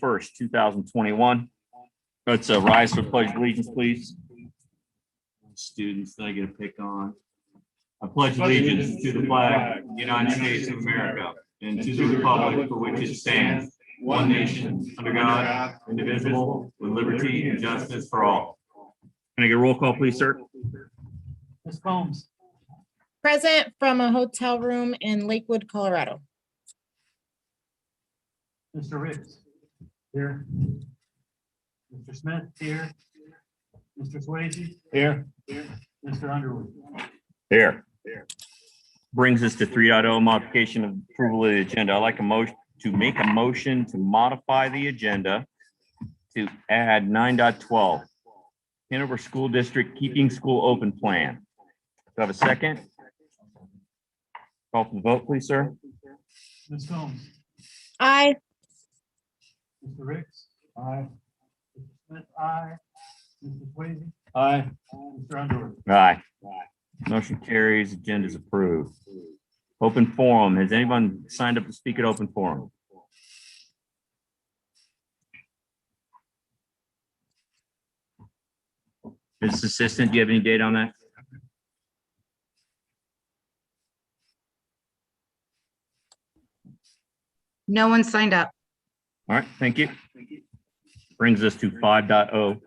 1st, 2021. Let's rise for pledge of allegiance, please. Students that I get to pick on. I pledge allegiance to the flag of the United States of America and to the republic for which it stands, one nation, under God, indivisible, with liberty and justice for all. Can I get a roll call, please, sir? Ms. Combs. Present from a hotel room in Lakewood, Colorado. Mr. Ricks. Here. Mr. Smith, here. Mr. Swayze. Here. Mr. Underwood. Here. Brings us to 3.0, modification of approval of the agenda. I'd like a motion to make a motion to modify the agenda to add 9.12. Hanover School District Keeping School Open Plan. Do I have a second? Call for the vote, please, sir. Ms. Combs. Aye. Mr. Ricks. Aye. Mr. Smith, aye. Mr. Swayze. Aye. Mr. Underwood. Aye. Motion carries. Agenda is approved. Open forum. Has anyone signed up to speak at open forum? Mrs. Assistant, do you have any data on that? No one signed up. All right, thank you. Brings us to 5.0,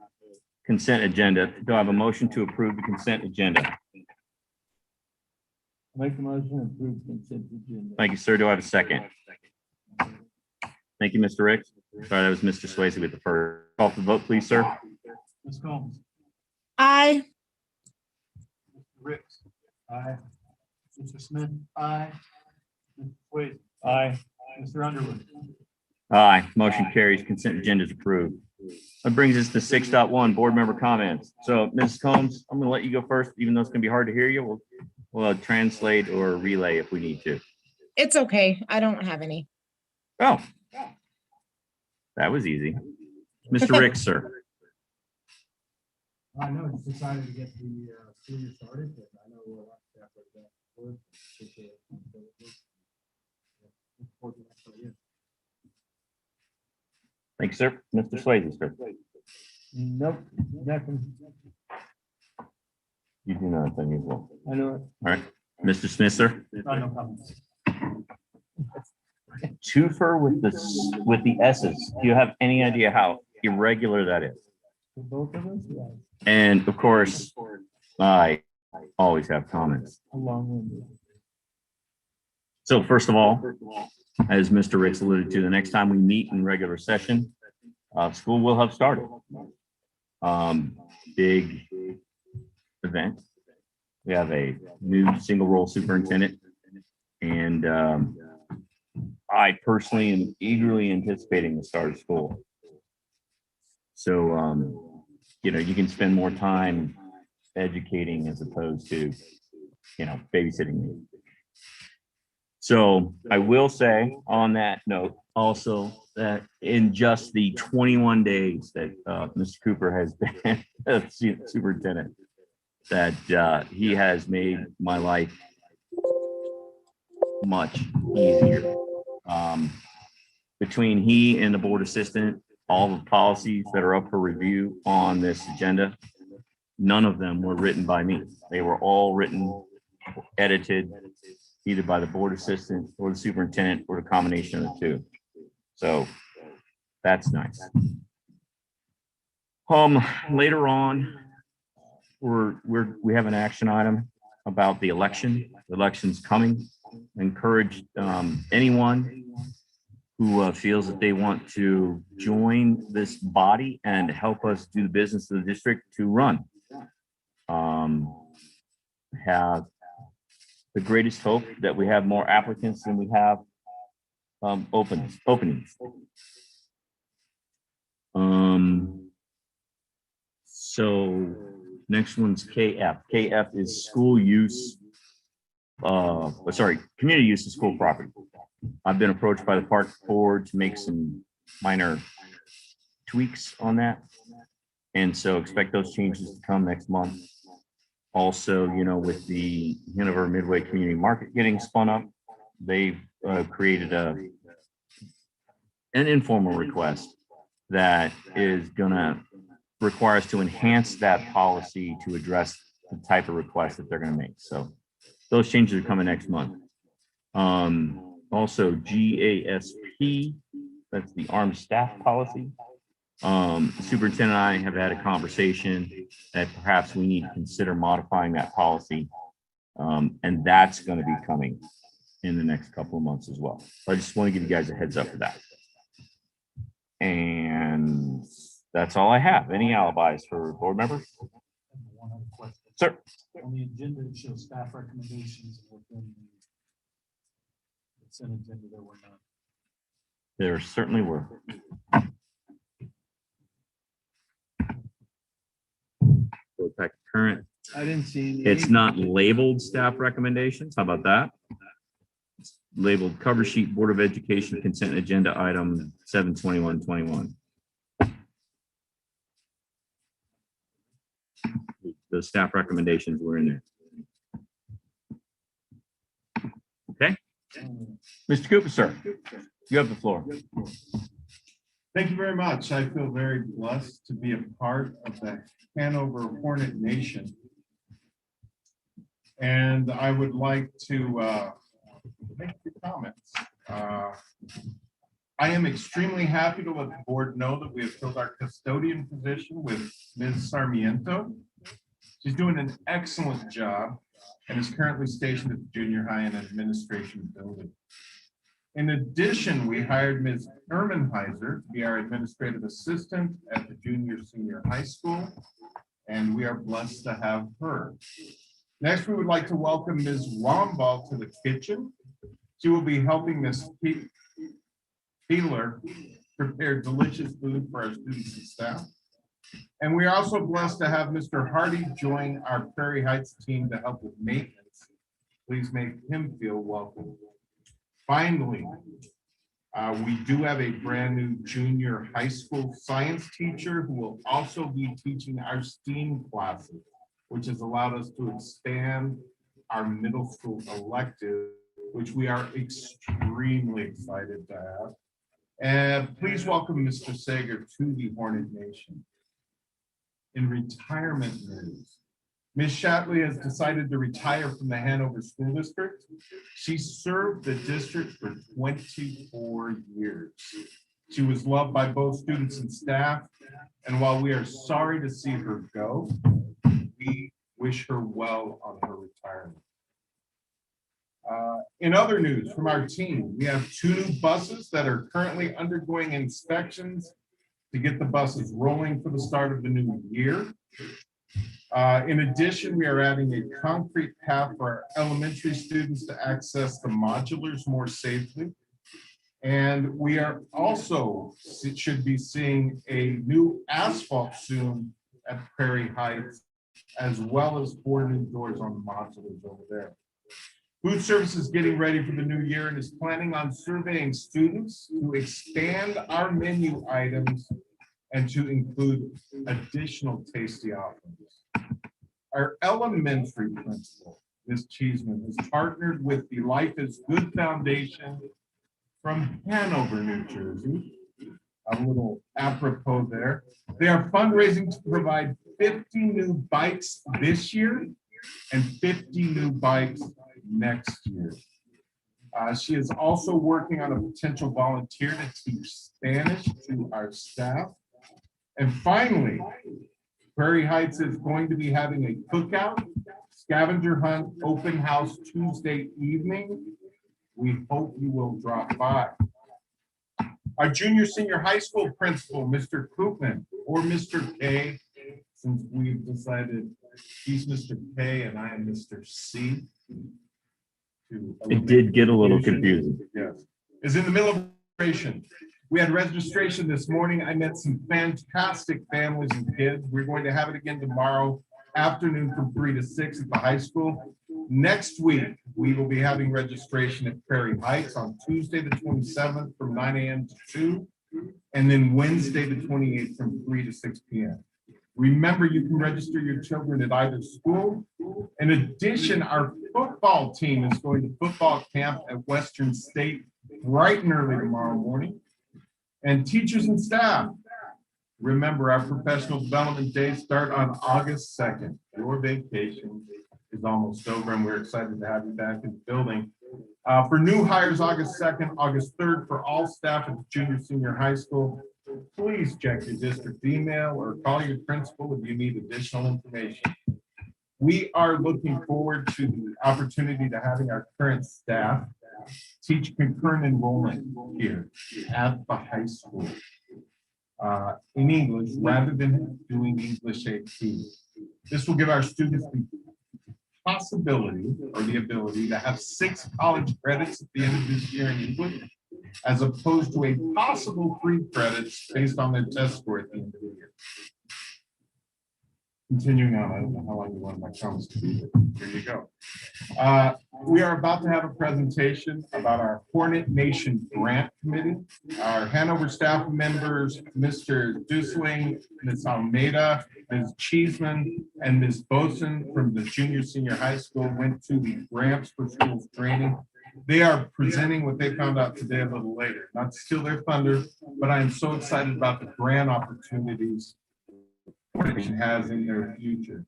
consent agenda. Do I have a motion to approve the consent agenda? Make the motion to approve consent agenda. Thank you, sir. Do I have a second? Thank you, Mr. Ricks. Sorry, that was Mr. Swayze with the first. Call for the vote, please, sir. Ms. Combs. Aye. Mr. Ricks. Aye. Mr. Smith. Aye. Mr. Swayze. Aye. Mr. Underwood. Aye, motion carries. Consent agenda is approved. That brings us to 6.1, board member comments. So, Mrs. Combs, I'm going to let you go first, even though it's going to be hard to hear you. We'll translate or relay if we need to. It's okay. I don't have any. Oh, that was easy. Mr. Ricks, sir. I know it's decided to get the school year started, but I know we're a lot after that. Thank you, sir. Mr. Swayze, sir. Nope, nothing. You do know it's unusual. I know it. All right. Mr. Smith, sir. No comments. Twofer with the S's. Do you have any idea how irregular that is? For both of us, yeah. And of course, I always have comments. Long-winded. So first of all, as Mr. Ricks alluded to, the next time we meet in regular session, school will have started. Big event. We have a new single role superintendent, and I personally am eagerly anticipating the start of school. So, you can spend more time educating as opposed to, babysitting me. So I will say on that note also that in just the 21 days that Mr. Cooper has been superintendent, that he has made my life much easier. Between he and the board assistant, all the policies that are up for review on this agenda, none of them were written by me. They were all written, edited, either by the board assistant or the superintendent or a combination of the two. So that's nice. Later on, we have an action item about the election. The election's coming. Encourage anyone who feels that they want to join this body and help us do the business of the district to run. Have the greatest hope that we have more applicants than we have openings. So next one's KF. KF is school use. Community use of school property. I've been approached by the park board to make some minor tweaks on that. And so expect those changes to come next month. Also, with the Hanover Midway Community Market getting spun up, they've created an informal request that is gonna require us to enhance that policy to address the type of request that they're gonna make. So those changes are coming next month. Also GASP, that's the armed staff policy. The superintendent and I have had a conversation that perhaps we need to consider modifying that policy. And that's going to be coming in the next couple of months as well. So I just want to give you guys a heads up for that. And that's all I have. Any alibis for board members? One other question. Sir. On the agenda, it shows staff recommendations within the consent agenda, there were none. There certainly were. Go back to current. I didn't see any. It's not labeled staff recommendations. How about that? It's labeled cover sheet, Board of Education consent agenda item 7/21/21. The staff recommendations were in there. Okay. Mr. Cooper, sir, you have the floor. Thank you very much. I feel very blessed to be a part of the Hanover Hornet Nation. And I would like to make a few comments. I am extremely happy to let the board know that we have filled our custodian position with Ms. Sarmiento. She's doing an excellent job and is currently stationed at the junior high and administration building. In addition, we hired Ms. Ermenheiser to be our administrative assistant at the junior senior high school, and we are blessed to have her. Next, we would like to welcome Ms. Wamball to the kitchen. She will be helping Ms. Peeler prepare delicious food for our students and staff. And we are also blessed to have Mr. Hardy join our Prairie Heights team to help with maintenance. Please make him feel welcome. Finally, we do have a brand new junior high school science teacher who will also be teaching our STEAM classes, which has allowed us to expand our middle school elective, which we are extremely excited to have. And please welcome Mr. Sager to the Hornet Nation. In retirement news, Ms. Shatley has decided to retire from the Hanover School District. She served the district for 24 years. She was loved by both students and staff. And while we are sorry to see her go, we wish her well on her retirement. In other news from our team, we have 2 new buses that are currently undergoing inspections to get the buses rolling for the start of the new year. In addition, we are adding a concrete path for our elementary students to access the modulars more safely. And we are also should be seeing a new asphalt soon at Prairie Heights, as well as 4 new doors on the modulars over there. Food Service is getting ready for the new year and is planning on surveying students to expand our menu items and to include additional tasty offerings. Our elementary principal, Ms. Cheeseman, has partnered with the Life is Good Foundation from Hanover, New Jersey. A little apropos there. They are fundraising to provide 50 new bikes this year and 50 new bikes next year. She is also working on a potential volunteer to teach Spanish to our staff. And finally, Prairie Heights is going to be having a cookout, scavenger hunt, open house Tuesday evening. We hope you will drop by. Our junior senior high school principal, Mr. Koopman, or Mr. K, since we've decided he's Mr. K and I am Mr. C. It did get a little confusing. Yes, is in the middle of registration. We had registration this morning. I met some fantastic families and kids. We're going to have it again tomorrow afternoon from 3 to 6 at the high school. Next week, we will be having registration at Prairie Heights on Tuesday, the 27th from 9 a.m. to 2, and then Wednesday, the 28th from 3 to 6 p.m. Remember, you can register your children at either school. In addition, our football team is going to football camp at Western State bright and early tomorrow morning. And teachers and staff, Remember, our professional development days start on August 2nd. Your vacation is almost over, and we're excited to have you back in the building. For new hires, August 2nd, August 3rd, for all staff at the junior, senior high school, please check your district email or call your principal if you need additional information. We are looking forward to the opportunity to having our current staff teach concurrent enrollment here at the high school in English rather than doing English AP. This will give our students the possibility or the ability to have 6 college credits at the end of this year in English, as opposed to a possible 3 credits based on their test score at the end of the year. Continuing on, I don't know how long you want my comments to be, but here you go. We are about to have a presentation about our Hornet Nation Grant Committee. Our Hanover staff members, Mr. Dusling, Ms. Almeida, Ms. Cheeseman, and Ms. Boson from the junior, senior high school went to the Grants for Schools training. They are presenting what they found out today a little later. Not to steal their thunder, but I am so excited about the grant opportunities Hornet has in their future.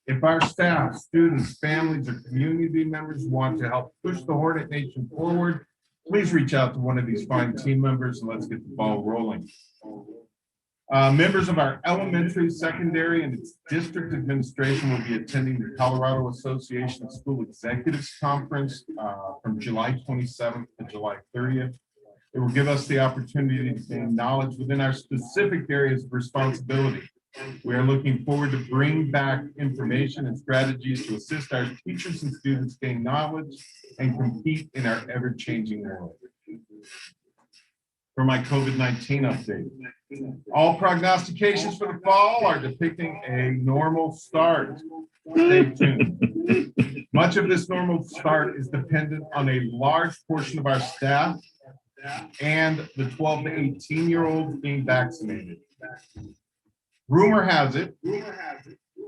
If our staff, students, families, or community members want to help push the Hornet Nation forward, please reach out to one of these fine team members and let's get the ball rolling. Members of our elementary, secondary, and its district administration will be attending the Colorado Association of School Executives Conference from July 27th to July 30th. It will give us the opportunity to gain knowledge within our specific areas of responsibility. We are looking forward to bring back information and strategies to assist our teachers and students gain knowledge and compete in our ever-changing world. For my COVID-19 update, all prognostications for the fall are depicting a normal start. Stay tuned. Much of this normal start is dependent on a large portion of our staff and the 12 to 18-year-olds being vaccinated. Rumor has it,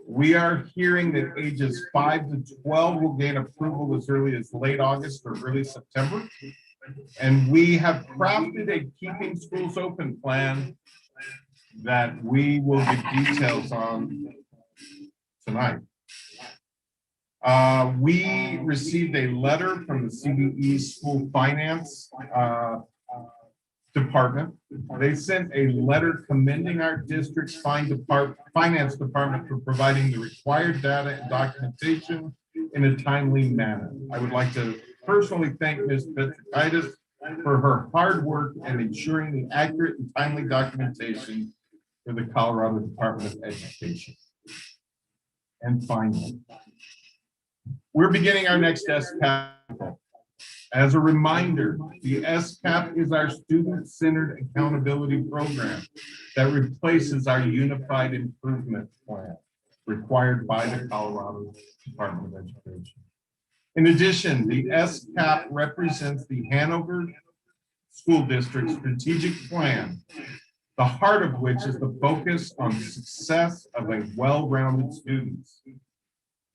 we are hearing that ages 5 to 12 will gain approval as early as late August or early September. And we have crafted a keeping schools open plan that we will give details on tonight. We received a letter from the CBE School Finance Department. They sent a letter commending our district's finance department for providing the required data and documentation in a timely manner. I would like to personally thank Ms. Petrakaitis for her hard work and ensuring the accurate and timely documentation for the Colorado Department of Education. And finally, we're beginning our next SCAP. As a reminder, the SCAP is our student-centered accountability program that replaces our Unified Improvement Plan required by the Colorado Department of Education. In addition, the SCAP represents the Hanover School District strategic plan, the heart of which is the focus on success of a well-rounded students,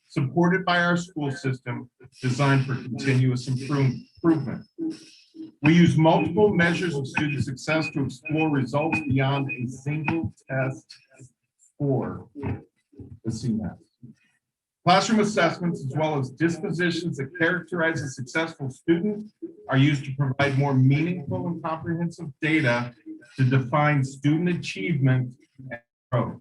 supported by our school system designed for continuous improvement. We use multiple measures of student success to explore results beyond a single test score, the CMAS. Classroom assessments, as well as dispositions that characterize a successful student, are used to provide more meaningful and comprehensive data to define student achievement and growth.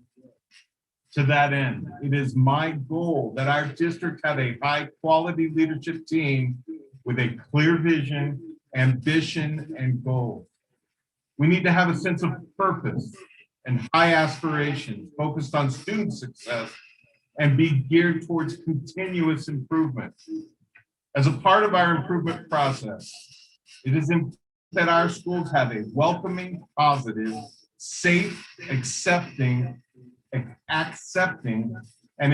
To that end, it is my goal that our district have a high-quality leadership team with a clear vision, ambition, and goals. We need to have a sense of purpose and high aspirations focused on student success and be geared towards continuous improvement. As a part of our improvement process, it is important that our schools have a welcoming, positive, safe, accepting, and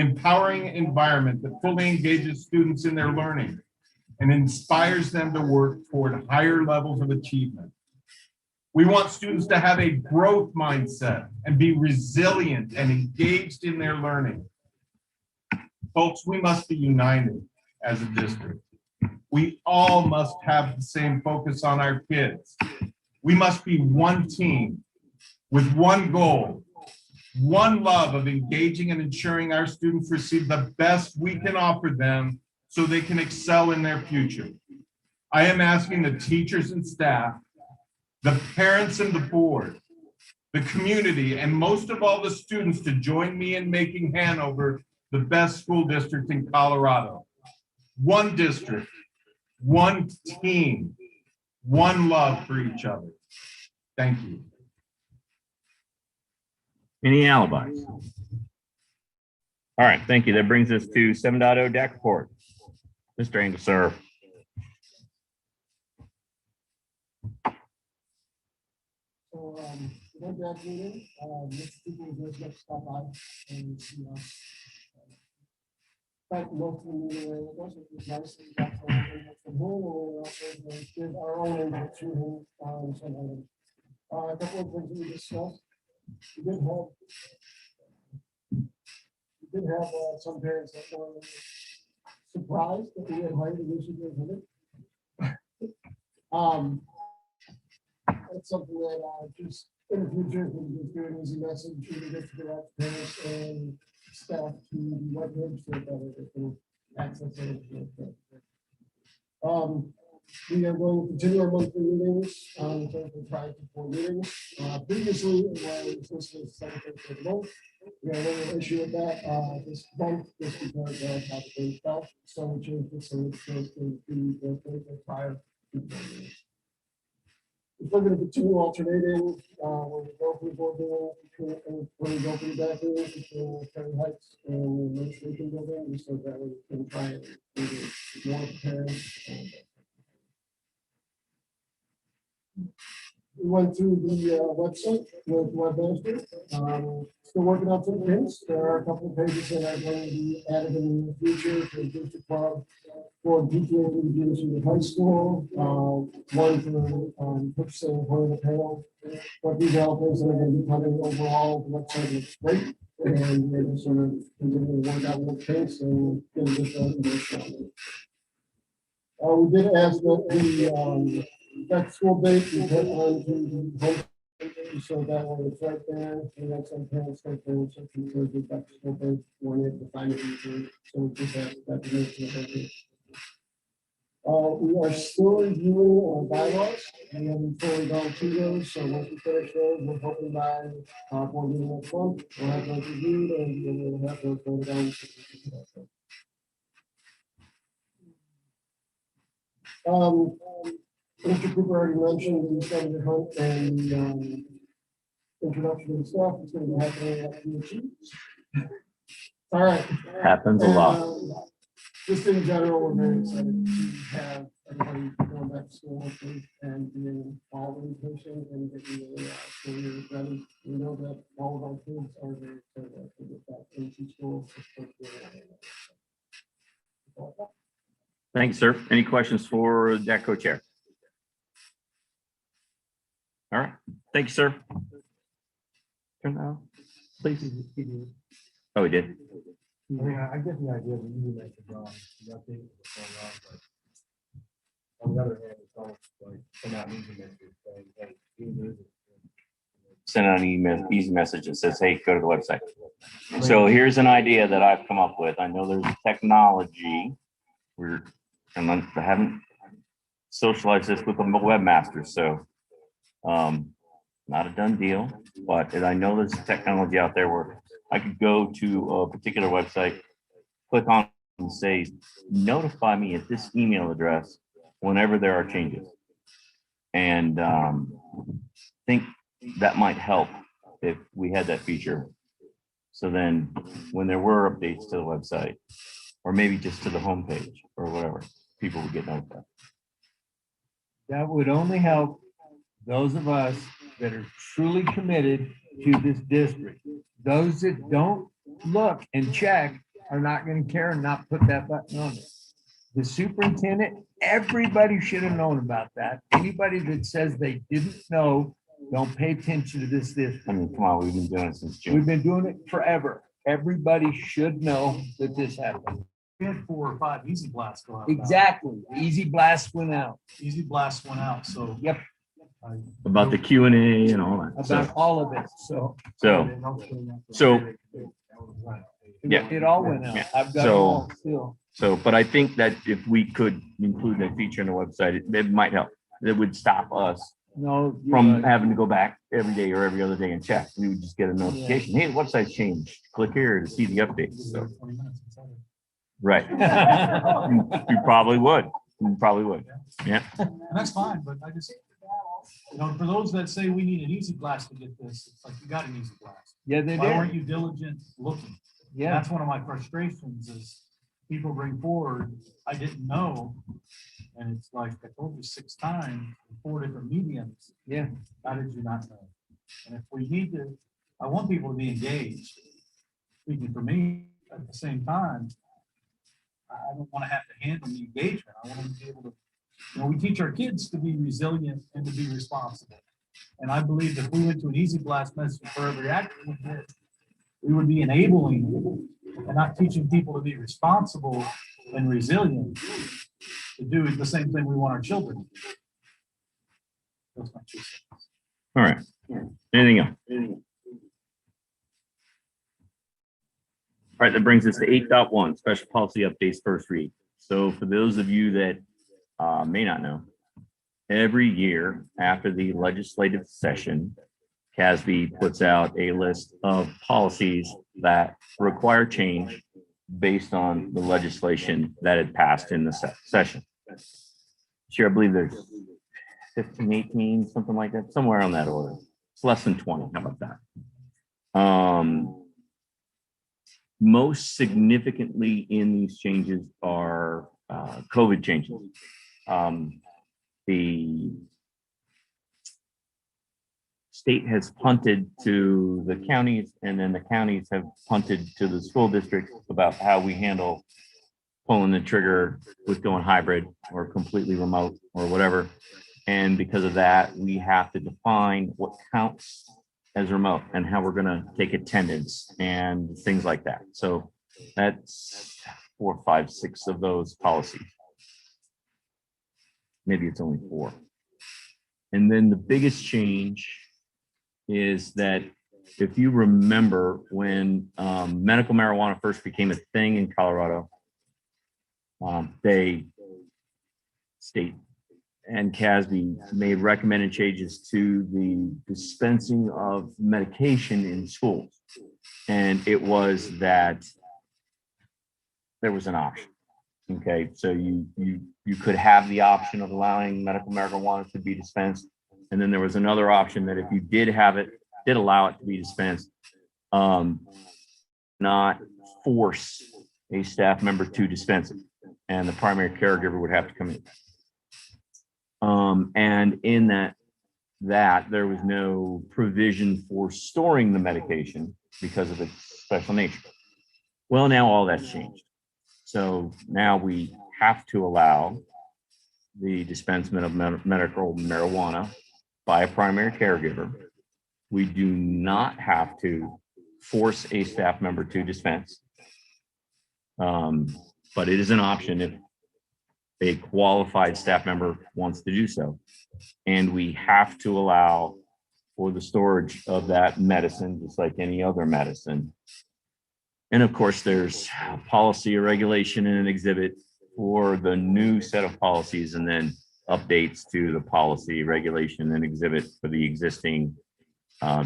empowering environment that fully engages students in their learning and inspires them to work toward higher levels of achievement. We want students to have a growth mindset and be resilient and engaged in their learning. Folks, we must be united as a district. We all must have the same focus on our kids. We must be one team with one goal one love of engaging and ensuring our students receive the best we can offer them so they can excel in their future. I am asking the teachers and staff, the parents and the board, the community, and most of all the students to join me in making Hanover the best school district in Colorado. One district, one team, one love for each other. Thank you. Any alibis? All right, thank you. That brings us to 7.0 DAC report. Mr. Angel, sir. So, one DAC meeting, most people just got to stop by and see us. Thank most of the meeting, it was nice. We got from home, and we also did our own input to him, a couple of things we discussed. We did have some parents that were surprised that we had hired a new superintendent. That's something that just in the future, we can do an easy message, we get to get out to parents and staff to the web page so that they can access it. We are going to continue our monthly meetings, in terms of 5 to 4 meetings. Previously, it was listed as 7 for the month. We have another issue with that, this month, just because of how the day fell. So we changed it so it's going to be the prior to 4 meetings. We're going to continue alternating, when we go for the board meeting, when we go for the back meeting, between Perry Heights and the administration building, so that we can try and do more parents. We went through the website with Webmaster. Still working on some things. There are a couple of pages that are going to be added in the future for the district club, for PTA reviews in the high school, one for purchasing for the panel. But these are all things that are going to be coming overall. The website looks great. And we're just sort of continuing to work out what case and get additional information. We did ask that the that school date we put on to the home, so that when it's right there, we have some parents like parents that can go to that school date when it to find it easily. So we just ask that to make it. We are still reviewing our bylaws. We haven't fully gone through those, so once we finish those, we're hoping by board meeting next month, we'll have those reviewed and we'll have those voted on. Mr. Cooper already mentioned the Senator Hunt and introduction to the staff is going to be happening at the Chiefs. All right. Happens a lot. Just in general, we're very excited to have everybody going back to school hopefully and doing all the education and getting the school year ready. We know that all of our kids are very excited to get back into school. Thanks, sir. Any questions for DAC co-chair? All right. Thank you, sir. Turn that on, please. Oh, we did. I mean, I get the idea that you make it wrong. You update what's going on, but on the other hand, it's almost like they're not using it. Saying, hey, do this. Send out an email, easy message that says, hey, go to the website. So here's an idea that I've come up with. I know there's technology. I haven't socialized this with the webmaster, so not a done deal, but I know there's technology out there where I could go to a particular website, click on and say, notify me at this email address whenever there are changes. And think that might help if we had that feature. So then when there were updates to the website, or maybe just to the homepage or whatever, people would get notified. That would only help those of us that are truly committed to this district. Those that don't look and check are not going to care and not put that button on it. The superintendent, everybody should have known about that. Anybody that says they didn't know, don't pay attention to this district. I mean, come on, we've been doing it since June. We've been doing it forever. Everybody should know that this happened. We had 4 or 5 easy blasts go out. Exactly. Easy blast went out. Easy blasts went out, so. Yep. about the Q and A and all that. About So, all of it, so. so, yeah. It all went out. Yeah. I've got it So- all still. so, but I think that if we could include that feature on the website, it might help. It would stop us No. you're from right. having to go back every day or every other day and check. We would just get a notification, hey, the website's changed. Click here to see the updates. So, right. You probably would. You probably would. Yeah. And that's fine, but I just, for those that say we need an easy blast to get this, it's like you got an easy blast. Yeah, they Why weren't did. you diligent looking? Yeah, That's one of my frustrations is people bring forward, I didn't know. And it's like, I told you 6 times, in 4 different mediums. yeah. How did you not know? And if we need to, I want people to be engaged. Speaking for me, at the same time, I don't want to have to handle the engagement. I want them to be able to, we teach our kids to be resilient and to be responsible. And I believe if we went to an easy blast message for every action we would be enabling and not teaching people to be responsible and resilient to do the same thing we want our children to do. That's my 2 cents. All right. Anything else? All right, that brings us to 8.1, special policy updates, first read. So for those of you that may not know, every year after the legislative session, CASB puts out a list of policies that require change based on the legislation that had passed in the session. Sure, I believe there's 15, 18, something like that, somewhere on that order. It's less than 20. How about that? Most significantly in these changes are COVID changes. The state has punted to the counties, and then the counties have punted to the school districts about how we handle pulling the trigger with going hybrid or completely remote or whatever. And because of that, we have to define what counts as remote and how we're going to take attendance and things like that. So that's 4, 5, 6 of those policies. Maybe it's only 4. And then the biggest change is that if you remember when medical marijuana first became a thing in Colorado, they state and CASB made recommended changes to the dispensing of medication in schools. And it was that there was an option. Okay, so you could have the option of allowing medical marijuana to be dispensed. And then there was another option that if you did allow it to be dispensed, not force a staff member to dispense it. And the primary caregiver would have to come in. And in that there was no provision for storing the medication because of its special nature. Well, now all that's changed. So now we have to allow the dispensement of medical marijuana by a primary caregiver. We do not have to force a staff member to dispense. But it is an option if a qualified staff member wants to do so. And we have to allow for the storage of that medicine, just like any other medicine. And of course, there's policy or regulation in an exhibit for the new set of policies, and then updates to the policy, regulation, and exhibit for the existing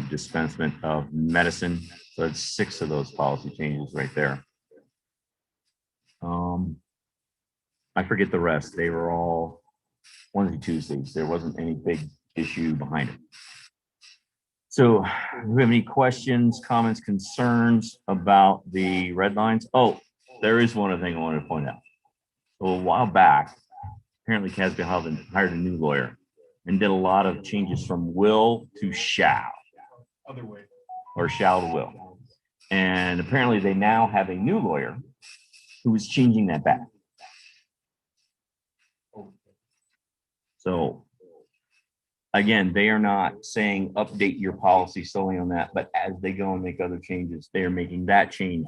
dispensement of medicine. So it's 6 of those policy changes right there. I forget the rest. They were all Wednesday, Tuesdays. There wasn't any big issue behind it. So do we have any questions, comments, concerns about the red lines? Oh, there is one other thing I wanted to point out. A while back, apparently CASB hired a new lawyer and did a lot of changes from will to shall. Other way. Or shall to will. And apparently they now have a new lawyer who is changing that back. So again, they are not saying update your policy solely on that, but as they go and make other changes, they are making that change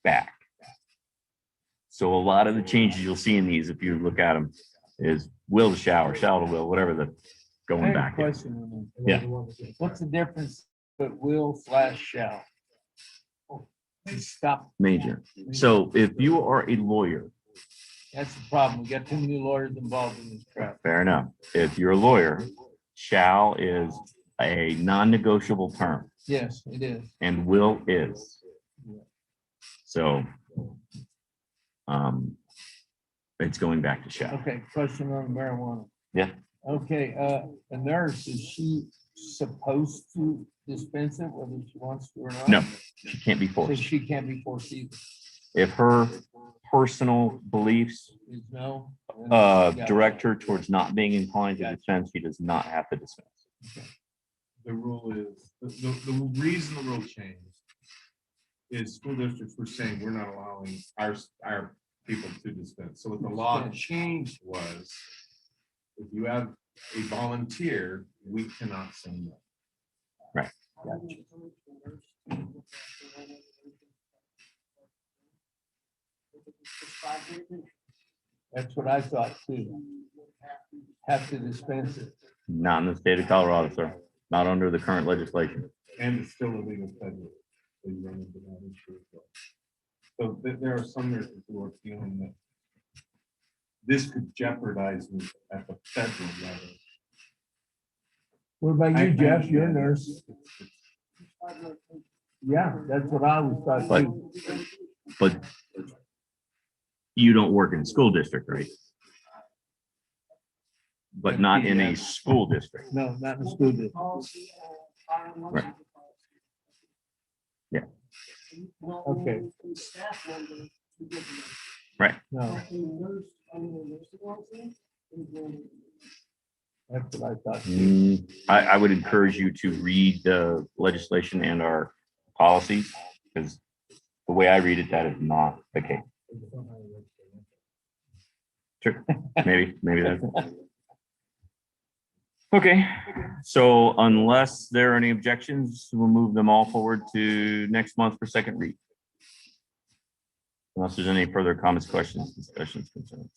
back. So a lot of the changes you'll see in these, if you look at them, is will to shall or shall to will, whatever the going have a back in. question on Yeah. that. What's the difference but will/shall? Stop, Major. So if you are a lawyer, that's the problem. We got too many lawyers involved in this crap. fair enough. If you're a lawyer, shall is a non-negotiable term Yes, it is. and will is. So it's going back to shall. Okay, question on marijuana. Yeah. Okay, a nurse, is she supposed to dispense it whether she wants to or not? No, she can't be So forced. she can't be forced either. If her personal beliefs Is no? Gotcha. direct her towards not being inclined to dispense, she does not have to dispense. The rule is, the reason the rule changed is school districts were saying we're not allowing our people to dispense. So what the law changed was, if you have a volunteer, we cannot say no. That's what I thought too. Have to dispense it. Not in the state of Colorado, sir. Not under the current legislation. And it's still illegal federally. So you run into that issue as well. So there are some nurses who are feeling that this could jeopardize me at the federal level. What about I- you, Jeff? You're a nurse. Yeah, that's what I always thought But- too. But you don't work in a school district, right? But not in a school district. No, not in the school district. Right. Yeah. Okay. Right. No, that's what I thought. too. I would encourage you to read the legislation and our policies, because the way I read it, that is not the case. Sure, maybe that's. Okay, so unless there are any objections, we'll move them all forward to next month for second read. Unless there's any further comments, questions, discussions, concerns.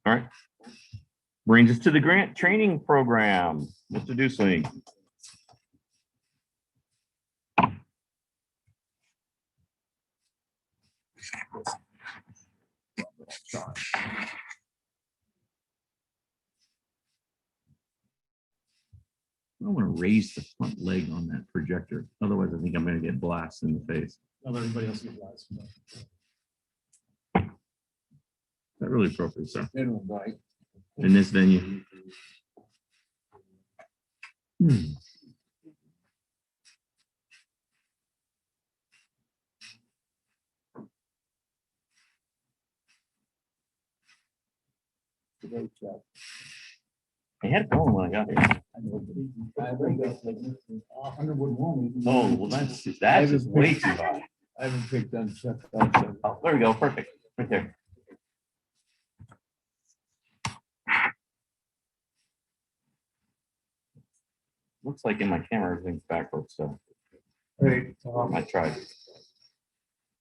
All right. Brings us to the grant training program, Mr. Dusling. I want to raise the front leg on that projector. Otherwise, I think I'm going to get blasted in the face. Let everybody else get last. Is that really appropriate, sir? They don't bite. In this venue? Great job. I had it going when I got here. Underwood one. Oh, well, that's just way too high. I haven't picked on Chuck. Also. Oh, there we go. Perfect. Right there. Looks like in my camera, everything's backwards, so Right. I tried.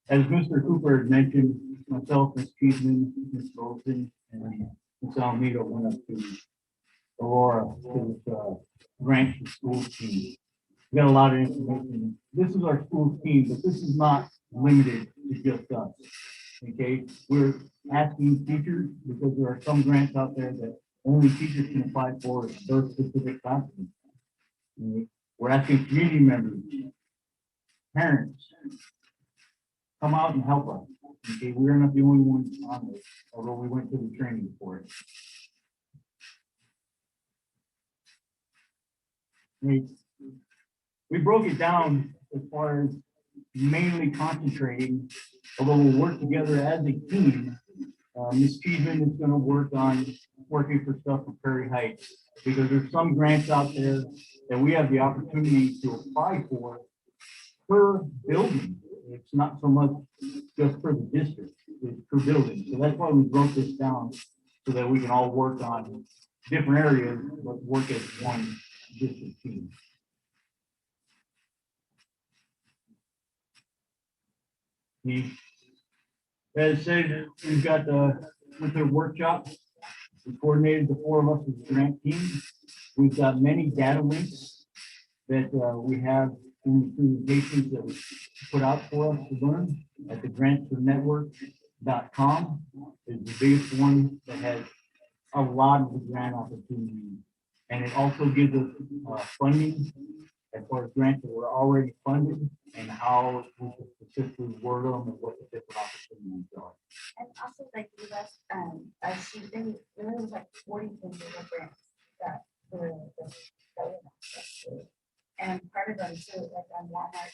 As Mr. Cooper had mentioned, myself, Ms. Cheeseman, Ms. Rolton, and Ms. Almeida went up to Aurora to grant the school team. We got a lot of information. This is our school team, but this is not limited to just us. Okay, we're asking teachers, because there are some grants out there that only teachers can apply for their specific classes. We're asking community members, parents, come out and help us. Okay, we're not the only ones on this, although we went to the training for it. We broke it down as far as mainly concentrating, although we'll work together as a team. Ms. Cheeseman is gonna work on working for stuff for Prairie Heights, because there's some grants out there that we have the opportunity to apply for per building. It's not so much just for the district, it's per building. So that's why we broke this down, so that we can all work on different areas, but work as one district team. As said, we've got the, with their workshop, We coordinated the four of us as a grant team. We've got many data links that we have in the presentations that we put out for us to learn at the grantfornetwork.com is the biggest one that has a lot of the grant opportunities. And it also gives us funding as far as grants that were already funded and how we can specifically word them and what the different opportunities are. And also like give us, a sheet, there was like 40 things of grants that were, that were not access to. And part of them too, like on Walmart.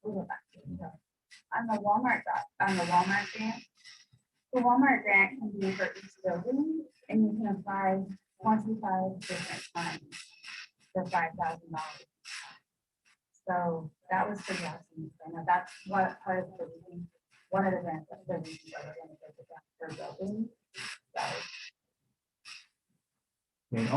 We'll go back to it. On the Walmart grant, the Walmart grant can be for each building, and you can apply 25 different times for $5,000. So that was pretty awesome. And that's what part of the reason, one of the grants that the reasons that we're going to get the grant per building. So And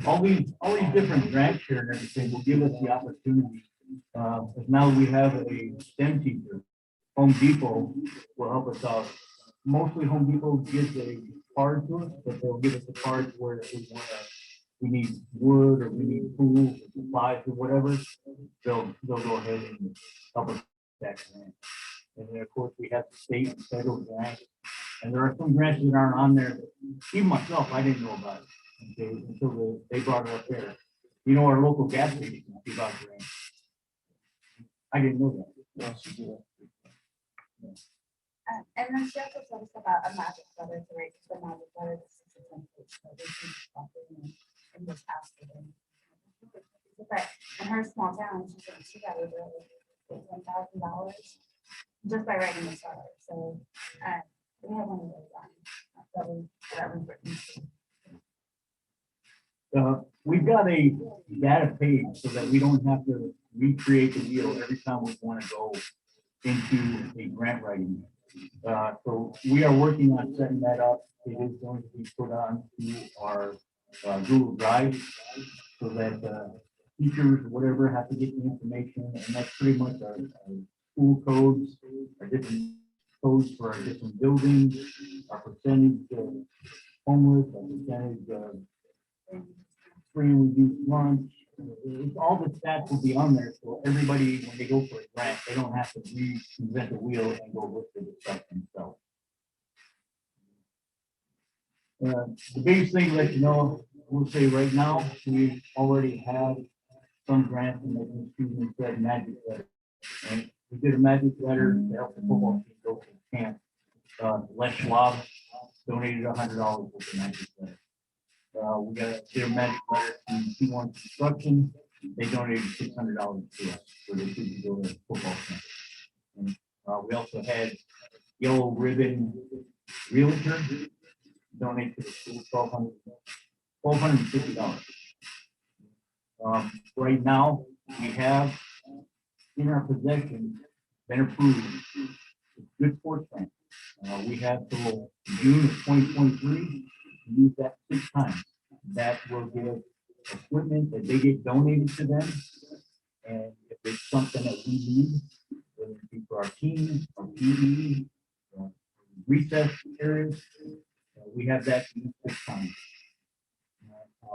all these different grants here and everything will give us the opportunity. Because now we have a STEM teacher, Home Depot will help us out. Mostly Home Depot gives a card to us, but they'll give us a card where if we need wood or we need tools or supplies or whatever, they'll go ahead and help us with that grant. And then of course we have the state and federal grants. And there are some grants that aren't on there. Even myself, I didn't know about it until they brought it up there. You know, our local gas station, about grants. I didn't know that. and then she also told us about a magic letter to write the magic letter. In this house. But in her small town, she got over $1,000 just by writing this letter. So we have one of those that was written. We've got a data page so that we don't have to recreate the wheel every time we want to go into a grant writing. So we are working on setting that up. It is going to be put on to our Google Drive so that teachers or whatever have to get the information. And that's pretty much our school codes, our different codes for our different buildings, our percentage of homeless, our percentage of free and reduced lunch. All the stats will be on there, so everybody, when they go for a grant, they don't have to reinvent the wheel and go look for the stuff themselves. The biggest thing to let you know, we'll say right now, we already have some grants and the students said magic letter. And we did a magic letter to help the football team go to camp. Les Schwab donated $100 with the magic letter. We got their magic letter from T1 Construction. They donated $600 to us for the kids to go to football camp. And, we also had Yellow Ribbon Realtor donate to the school $1,250. Right now, we have in our possession been approved good sports plan. We have till June of 2023 to use that 6 times. That will give equipment that they get donated to them. And if it's something that we need, whether it be for our team, our PE, recess areas, we have that to use 6 times.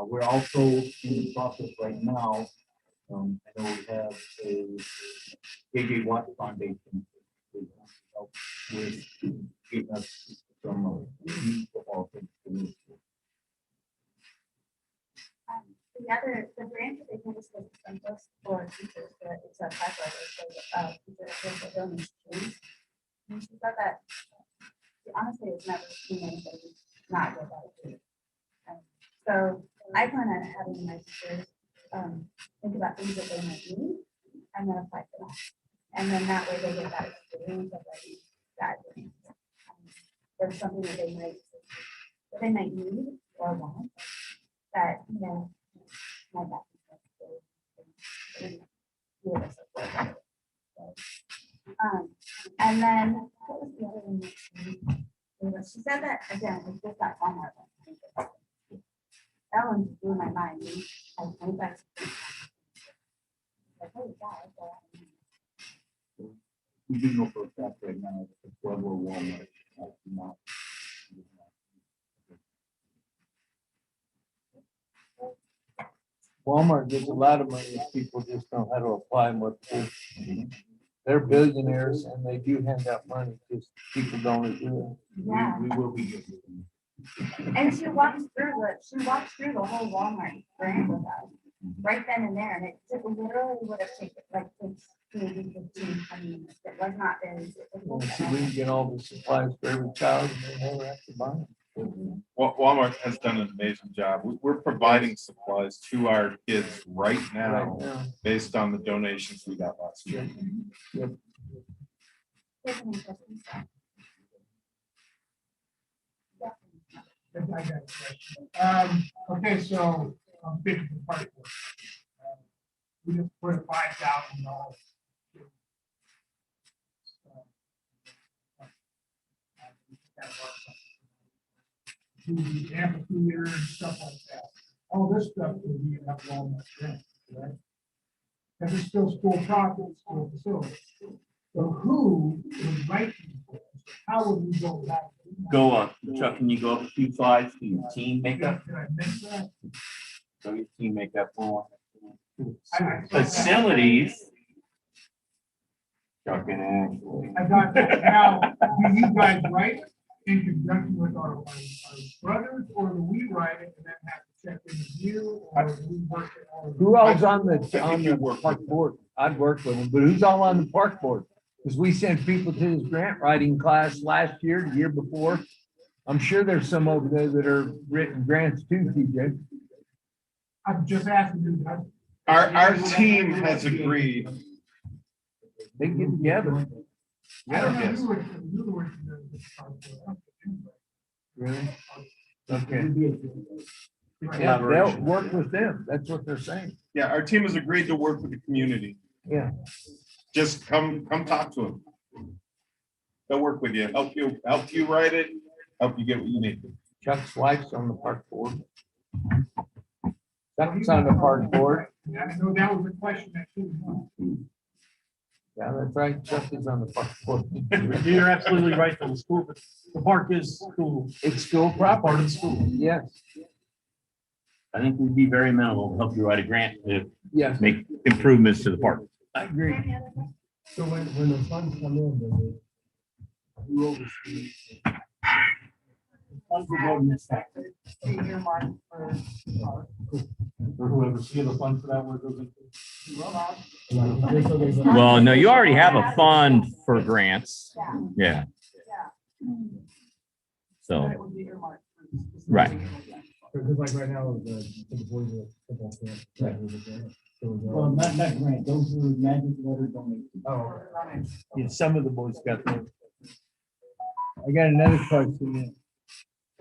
We're also in the process right now. I know we have a JJ Watt Foundation to help with getting us some football things to move. The grant that they give us was from us for teachers, but it's a typewriter, so teachers are donations. And she thought that, honestly, it's never seen anybody not get that. So I plan on having my teachers think about things that they might need and then apply for that. And then that way they get that experience of like that. There's something that they might need or want that, you know, my back. And then what was the other one? She said that again, it's just that Walmart one. That one blew my mind. I went back. Like, holy cow, we do know for a fact right now, that Pueblo Walmart. do not- Walmart gets a lot of money if people just know how to apply and what to do. They're billionaires and they do hand out money, just people don't do Yeah, We will be giving them. and she walked through the whole Walmart brand with us, right then and there, and it literally would have taken like maybe 15, 20 minutes. It was not very it. difficult. So we can get all the supplies for every child and they never have to buy them. Walmart has done an amazing job. We're providing supplies to our kids right now Right now. based on the donations we got last year. It's an interesting stuff. Okay, so I'm thinking the party. We just put $5,000. To the amphitheater and stuff like that. All this stuff will be up Walmart grant, right? And it's still school property, school facility. So who would write these books? How would we go about it? Go up, Chuck, can you go up a few slides to your team makeup? Did I miss that? So your team makeup for I- facilities. Chuck and Ashley. I got that. Now, do you guys write in conjunction with our brothers, or do we write it and then have to check in with you, or do we work it all? Who all's on the park board? I'd work with them, but who's all on the park board? Because we sent people to this grant writing class last year, the year before. I'm sure there's some over there that are written grants too, TJ. I'm just asking you guys. Our team has agreed. They get together. I don't know Yes. who would, who would do this. Really? Okay. Yeah, they'll Collaboration. work with them. That's what they're saying. Yeah, our team has agreed to work with the community. Yeah. Just come talk to them. They'll work with you, help you write it, help you get what you need. Chuck's wife's on the park board. Chuck's on the park board. Yeah, I know that was a question that she was. Yeah, that's right. Chuck is on the park board. You're absolutely right, though. The park is school, It's school part property. of the school. Yes, I think we'd be very amenable to help you write a grant to yes, make improvements to the park. I agree. Any other questions? So when the funds come in, Who oversees? Funds will go to Ms. Thacker, or whoever, see the fund for that, where it goes into. Well, no, you already have a fund for grants. Yeah. So, right. because like right now, the boys are football camp. Well, not grant, those are magic letter donations. Oh. Yeah, some of the boys got those. I got another question.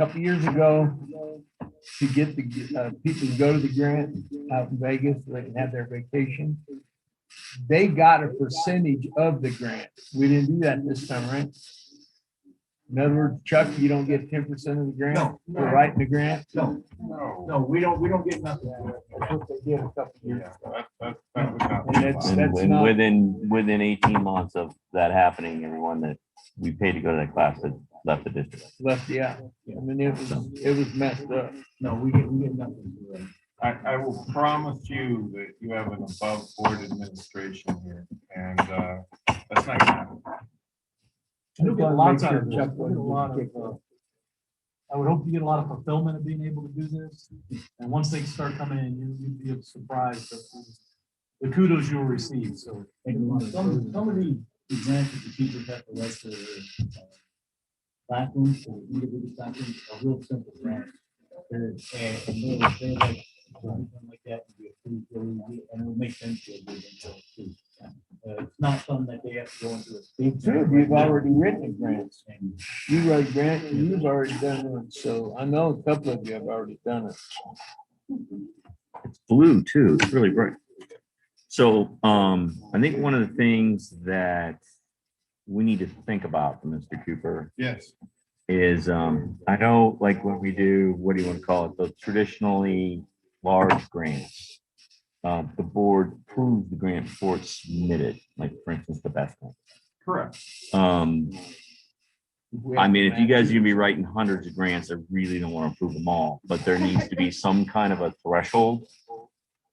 A couple years ago, to get the people to go to the grant out in Vegas, so they can have their vacation. They got a percentage of the grant. We didn't do that this time, right? In other words, Chuck, you don't get 10% of the grant No. for writing the grant. No, we don't get nothing. That's what they did a couple years Yeah, ago. that would not be And that's- fine. that's not- within 18 months of that happening, everyone that we paid to go to that class had left the district. Left, yeah. I mean, it was messed up. No, we get nothing. for that. I will promise you that you have an above board administration here, and that's not gonna happen. You'll get lots out of Make this. sure You'll get a lot of, I would hope you get a lot of fulfillment of being able to do this. And once they start coming in, you'd be surprised at the kudos you'll receive, so. Some of these grants that the teachers have to write for classrooms, or individual classrooms, are real simple grants. They're like, something like that would be approved really easy, and it would make sense to do themselves too. It's not something that they have to go into a big. True, you've already written the grants. You wrote grant and you've already done it. So I know a couple of you have already done it. It's blue too. It's really bright. So, I think one of the things that we need to think about, Mr. Cooper, Yes. is, I know, like when we do, what do you want to call it? The traditionally large grants. The board approves the grant before it's submitted, like for instance, the best one. Correct. I mean, if you guys are gonna be writing hundreds of grants, I really don't want to approve them all, but there needs to be some kind of a threshold.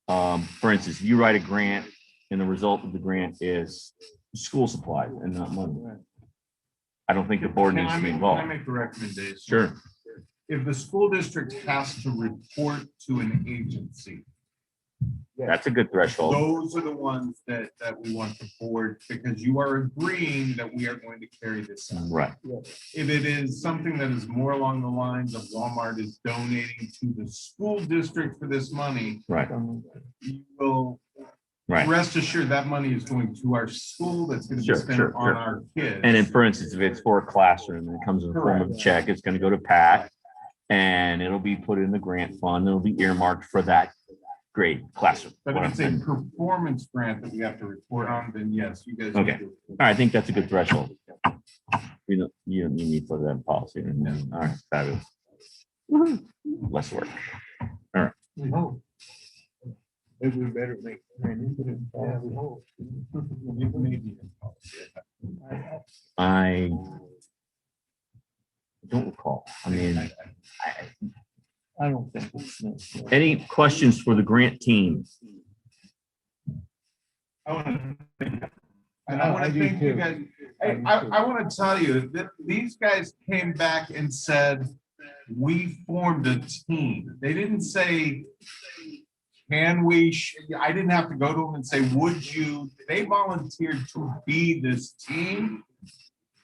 For instance, if you write a grant and the result of the grant is school supplies and not money, I don't think the board needs to be Can I involved. make a recommendation? Sure. If the school district has to report to an agency, That's a good threshold. those are the ones that we want the board, because you are agreeing that we are going to carry this out. Right. If it is something that is more along the lines of Walmart is donating to the school district for this money, Right. you will Right. rest assured that money is going to our school, that's going to Sure, be spent sure, on sure. our kids. And then, for instance, if it's for a classroom and it comes in the form of a Correct. check, it's gonna go to Pat. And it'll be put in the grant fund. It'll be earmarked for that grade classroom. But if it's a And- performance grant that we have to report on, then yes, you guys. Okay. need to- All right, I think that's a good threshold. You don't need to put that in policy. All right, fabulous. Less work. We hope. Maybe we better make. Yeah, we hope. It may be in policy. I don't recall. I mean, I don't think it's necessary. any questions for the grant team? I want to I do thank you too. guys. Hey, I want to tell you that these guys came back and said, we formed a team. They didn't say, can we, I didn't have to go to them and say, would you? They volunteered to be this team.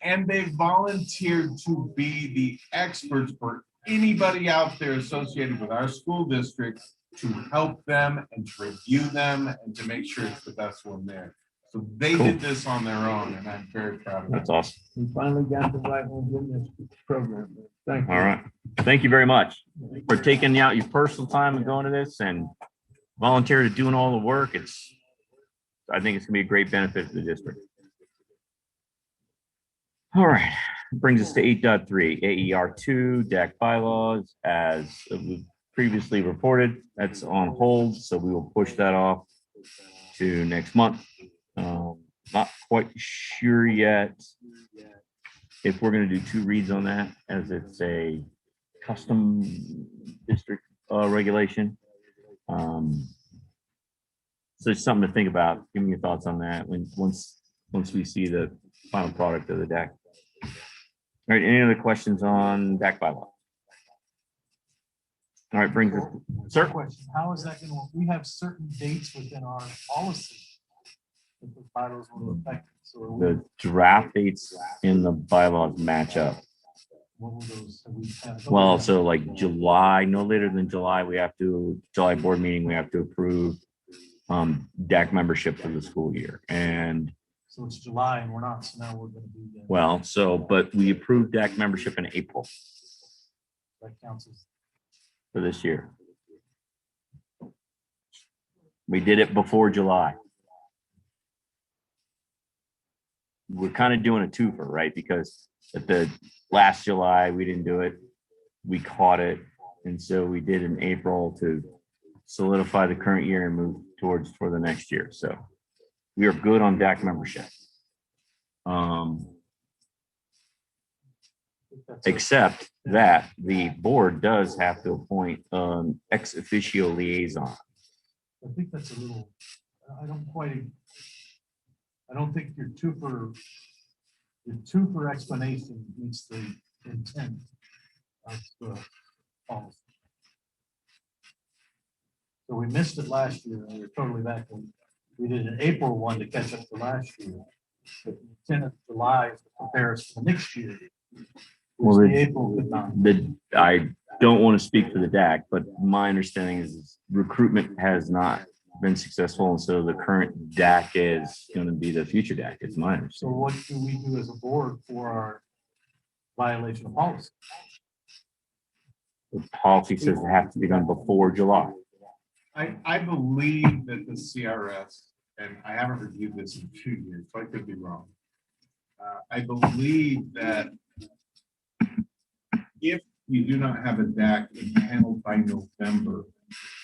And they volunteered to be the experts for anybody out there associated with our school district to help them and to review them and to make sure it's the best one there. So they Cool. did this on their own, and I'm very proud of them. That's awesome. We finally got the right ones in this program. Thank you. All right. Thank you very much for taking out your personal time and going to this and volunteer to doing all the work. I think it's gonna be a great benefit to the district. All right, brings us to 8.3 AER2 DAC bylaws. As we previously reported, that's on hold, so we will push that off to next month. Not quite sure yet if we're gonna do 2 reads on that, as it's a custom district regulation. So it's something to think about. Give me your thoughts on that once we see the final product of the DAC. All right, any other questions on DAC bylaw? All right, brings us, sir. Question, how is that gonna, we have certain dates within our policy that the bylaws will affect, so are we- The draft dates in the bylaws match up. what will those? have we had- Well, so like July, no later than July, July board meeting, we have to approve DAC membership for the school year. And So it's July and we're not, so now we're gonna be. well, but we approved DAC membership in April That counts as. for this year. We did it before July. We're kind of doing a twofer, right? Because at the last July, we didn't do it. We caught it. And so we did in April to solidify the current year and move towards for the next year. So we are good on DAC membership. Except that the board does have to appoint ex officio liaison. I think that's a little, I don't think your two-for explanation meets the intent of the policy. So we missed it last year, and we're totally back. We did an April one to catch up to last year. But the intent of July is to prepare us for next year. Well, Which the April could not. I don't want to speak for the DAC, but my understanding is recruitment has not been successful. And so the current DAC is going to be the future DAC. It's my So understanding. what do we do as a board for our violation of policy? The policy says it has to be done before July. I believe that the CRS, and I haven't reviewed this in 2 years, so I could be wrong. I believe that if you do not have a DAC impaneled by November,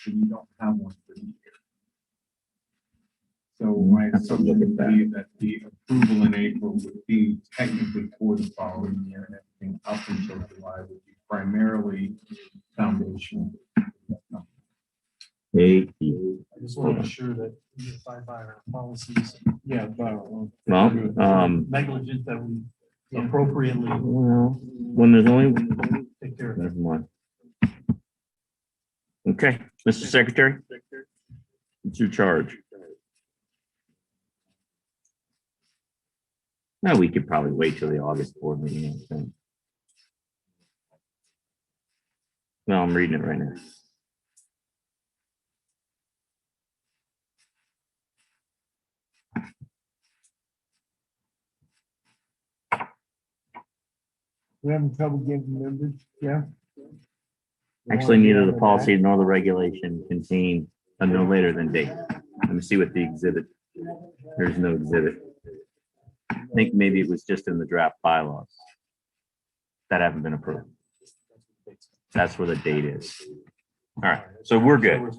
then you don't have one for the year. So my assumption would be that the approval in April would be technically for the following year, and everything up until July would be primarily foundation. Hey, I just want to ensure that we abide by our policies. Yeah, but. well, Negligent that we appropriately well, when there's only, take care of it. never mind. Okay, Mr. Secretary, it's your charge. No, we could probably wait till the August board meeting, I think. No, I'm reading it right now. We're having trouble getting members, yeah? Actually, neither the policy nor the regulation contain a no later than date. Let me see what the exhibit. There's no exhibit. I think maybe it was just in the draft bylaws that haven't been approved. That's where the date is. All right, so we're good.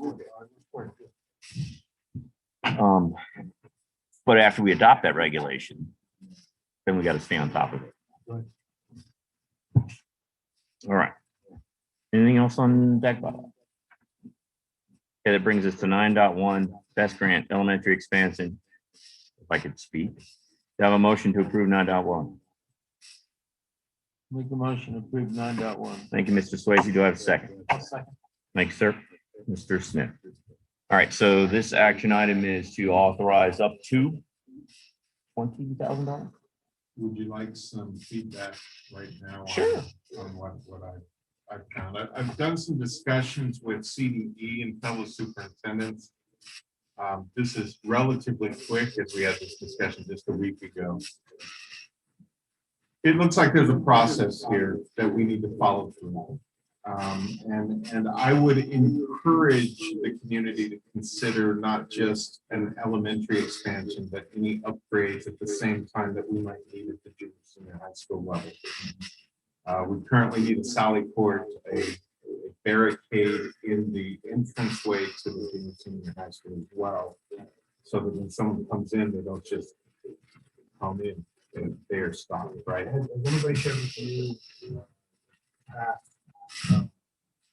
But after we adopt that regulation, then we got to stay on top of it. All right. Anything else on deck bylaw? Okay, that brings us to 9.1, best grant, elementary expansion. If I could speak. Do I have a motion to approve 9.1? Make a motion to approve 9.1. Thank you, Mr. Swayze. Do I have a second? Thank you, sir. Mr. Smith. All right, so this action item is to authorize up to $20,000. Would you like some feedback right now? Sure. On what I've found. I've done some discussions with CDE and fellow superintendents. This is relatively quick, as we had this discussion just a week ago. It looks like there's a process here that we need to follow through. And I would encourage the community to consider not just an elementary expansion, but any upgrades at the same time that we might need at the junior senior high school level. We currently need a sally port, a barricade in the entranceway to the junior senior high school as well. So that when someone comes in, they don't just come in, they are stopped, right? Has anybody shared with you?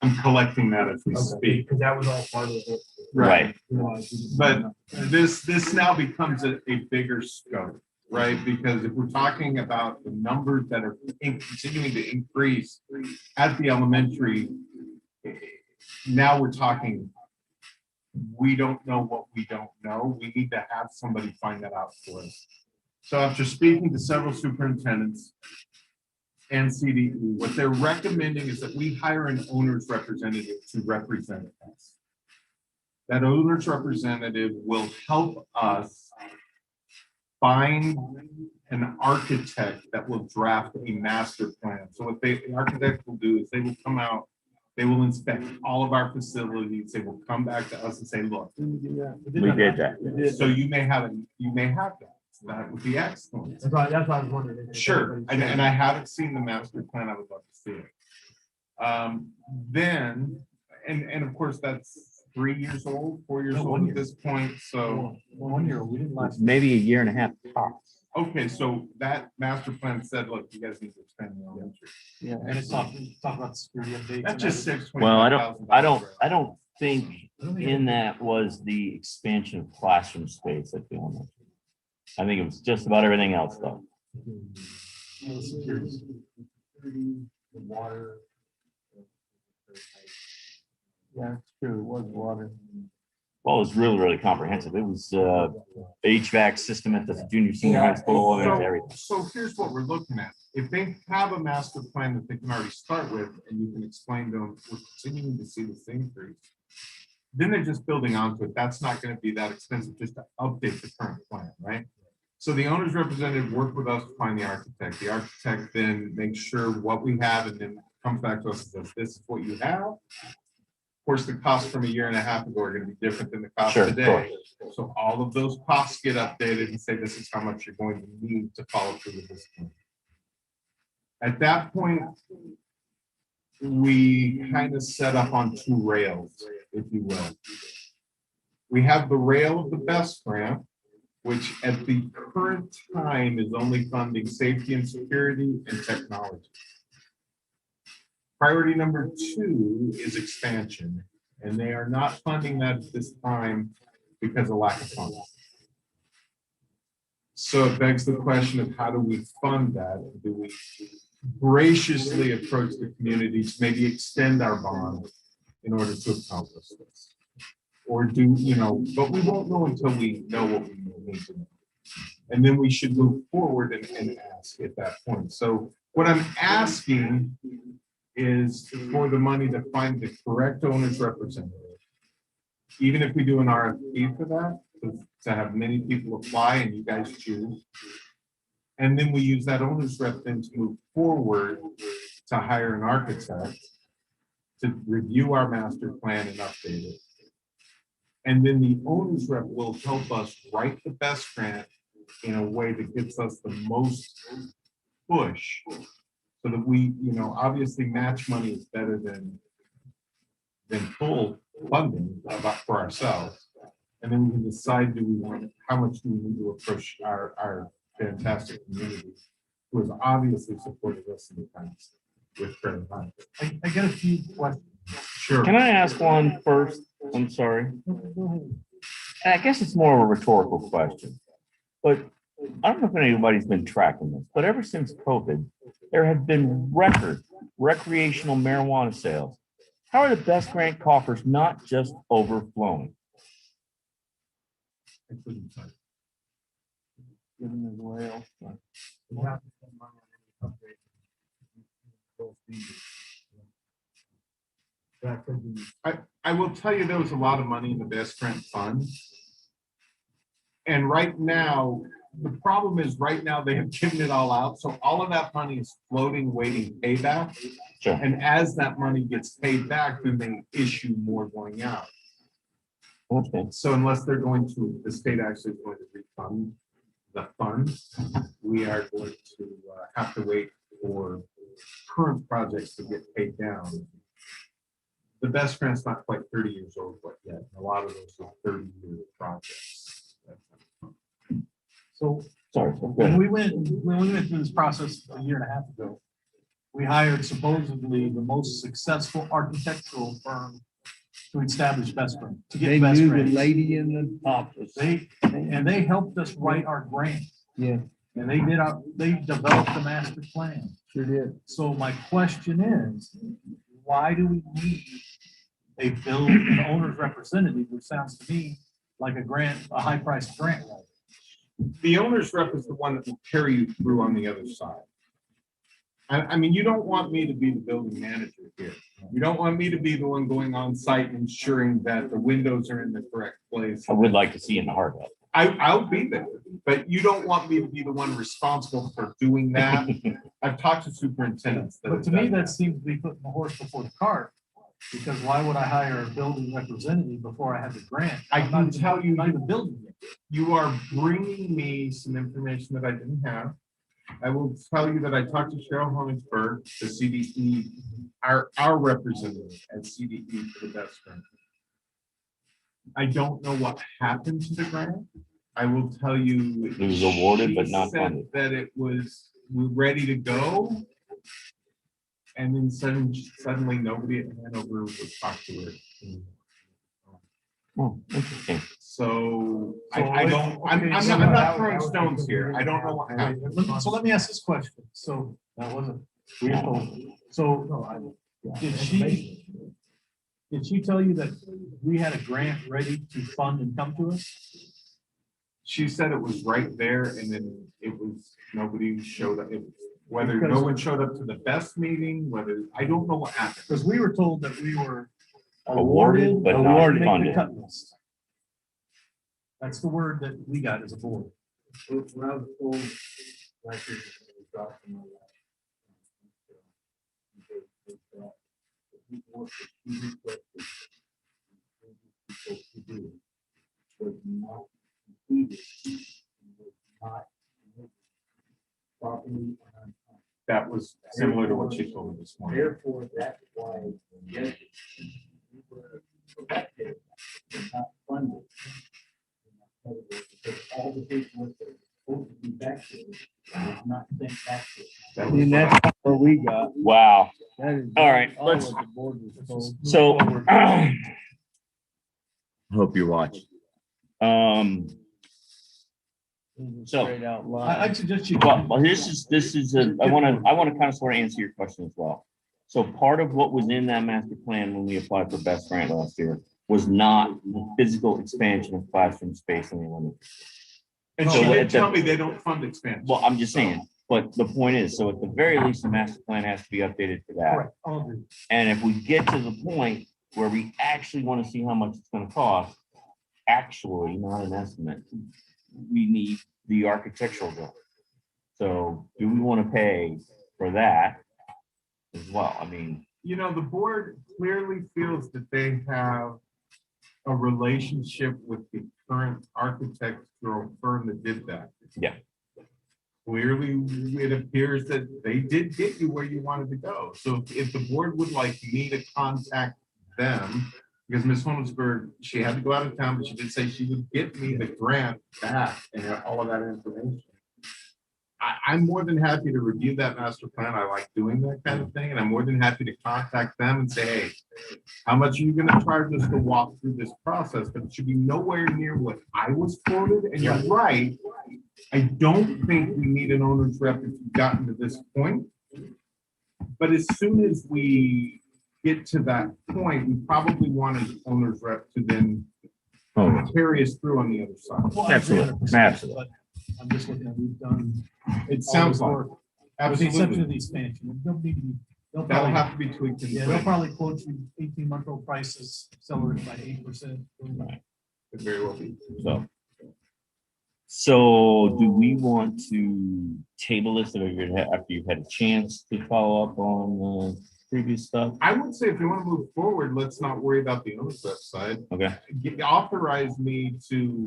I'm collecting that as we speak. Because that was all part of it. Right. But this now becomes a bigger scope, right? Because if we're talking about the numbers that are continuing to increase at the elementary, now we're talking, we don't know what we don't know. We need to have somebody find that out for us. So after speaking to several superintendents and CDE, what they're recommending is that we hire an owner's representative to represent us. That owner's representative will help us find an architect that will draft a master plan. So what the architect will do is they will come out, they will inspect all of our facilities. They will come back to us and say, look, We did that. so you may have that. That would be excellent. That's why I was wondering. Sure, and I haven't seen the master plan. I would love to see it. Then, and of course, that's 3 years old, 4 years old at this point, so. 1 year, we didn't last. Maybe a year and a half tops. Okay, so that master plan said, look, you guys need to expand the elementary. Yeah. And it's talk about the security updates. That's and just everything. $625,000. Well, I don't think in that was the expansion of classroom space at the elementary. I think it was just about everything else though. The security. The water. Yeah, it's true, it was water. Well, it was really, really comprehensive. It was HVAC system at the junior senior high school and everything. So here's what we're looking at. If they have a master plan that they can already start with, and you can explain to them, we're continuing to see this increase, then they're just building onto it. That's not going to be that expensive just to update the current plan, right? So the owner's representative worked with us to find the architect. The architect then makes sure what we have and then comes back to us and says, this is what you have. Of course, the costs from a year and a half ago are going to be different than the cost Sure, of today. So all of those costs get updated and say, this is how much you're going to need to follow through with this plan. At that point, we kind of set up on two rails, if you will. We have the rail of the best grant, which at the current time is only funding safety and security and technology. Priority number 2 is expansion, and they are not funding that at this time because of lack of funds. So it begs the question of how do we fund that? Do we graciously approach the communities, maybe extend our bond in order to accomplish this? Or do, but we won't know until we know what we need to know. And then we should move forward and ask at that point. So what I'm asking is for the money to find the correct owner's representative. Even if we do an RFP for that, to have many people apply and you guys choose. And then we use that owner's rep then to move forward to hire an architect to review our master plan and update it. And then the owner's rep will help us write the best grant in a way that gets us the most push. So that we, obviously match money is better than full funding for ourselves. And then we can decide, how much do we need to approach our fantastic community who has obviously supported us in the past with Credit High. I got a few questions. Sure. Can I ask one first? I'm sorry. And I guess it's more of a rhetorical question, but I don't know if anybody's been tracking this, but ever since COVID, there have been record recreational marijuana sales. How are the best grant coffers not just overflowing? I couldn't tell you. Given as well. I will tell you there was a lot of money in the best grant fund. And right now, the problem is right now they have given it all out. So all of that money is floating, waiting payback. Sure. And as that money gets paid back, then they issue more going out. Okay. So unless they're going to, the state actually is going to refund the funds, we are going to have to wait for current projects to get paid down. The best grant's not quite 30 years old quite yet. A lot of those are 30-year projects. So Sorry. when we went through this process a year and a half ago, we hired supposedly the most successful architectural firm to establish best grant, to They get best knew the grant. lady in the office. They helped us write our grant, Yeah, and they developed the master plan. sure did. So my question is, why do we need an owner's representative, which sounds to me like a high priced grant writer? The owner's rep is the one that will carry you through on the other side. I mean, you don't want me to be the building manager here. You don't want me to be the one going on site ensuring that the windows are in the correct place. I would like to see in the hard hat. I'll be there, but you don't want me to be the one responsible for doing that. I've talked to superintendents. But to me, that seems to be putting the horse before the cart, because why would I hire a building representative before I have the grant? I I'm can not tell you, Not even building it. you are bringing me some information that I didn't have. I will tell you that I talked to Cheryl Honigsberg, the CDE, our representative at CDE for the best grant. I don't know what happened to the grant. I will tell you. It was awarded, but she not said funded. that we're ready to go. And then suddenly nobody at Hanover would talk to her. Oh, interesting. So I'm Okay, not so throwing stones here. I don't know what happened. So let me ask this question. So that wasn't. So did she tell you that we had a grant ready to fund and come to us? She said it was right there and then nobody showed up. Whether no one showed up to the best meeting, I don't know what happened. Because we were told that we were Awarded, but not to make the funded. cut list. That's the word that we got as a board. When I was told, like, it was dropped from my lap. What he requested to do was not completed, was not properly on time. That was similar to what she told me this morning. Therefore, that's why, yes, we were elected, but not funded. all the paperwork that's supposed to be back to it, is not sent back to it. That I was mean, that's not what we got. Wow. That is All right, all let's- what the board was told. So, hope you're watching. So- Straight out I loud. suggest you. Well, this is I want to kind of sort of answer your question as well. So part of what was in that master plan when we applied for best grant last year was not the physical expansion of classroom space in the elementary. And So she did at the- tell me they don't fund expansion. Well, I'm just saying, but the point is, so at the very least, the master plan has to be updated for that. Correct, I'll agree. And if we get to the point where we actually want to see how much it's gonna cost, actually, not an estimate, we need the architectural drawing. So do we want to pay for that as well? I mean, You know, the board clearly feels that they have a relationship with the current architectural firm that did that. Yeah. Clearly, it appears that they did get you where you wanted to go. So if the board would like me to contact them, because Ms. Holmesburg, she had to go out of town, but she did say she would get me the grant back and all of that information. I'm more than happy to review that master plan. I like doing that kind of thing, and I'm more than happy to contact them and say, hey, how much are you gonna charge us to walk through this process? But it should be nowhere near what I was quoted, and you're right. I don't think we need an owner's rep if we've gotten to this point. But as soon as we get to that point, we probably want an owner's rep to then oh, carry us through on the other side. Well, I agree Absolutely, 100%, absolutely. but I'm just looking at, we've done. It all sounds this like, work, With the exception of absolutely. the expansion, they'll need to be, they'll That'll probably, have to be tweaked. and yeah, they'll tweaked. probably quote you 18-month-old prices, accelerate by 8%. Could very well be. So do we want to table this after you've had a chance to follow up on the previous stuff? I would say if you want to move forward, let's not worry about the owner's rep side. Okay, Authorize me to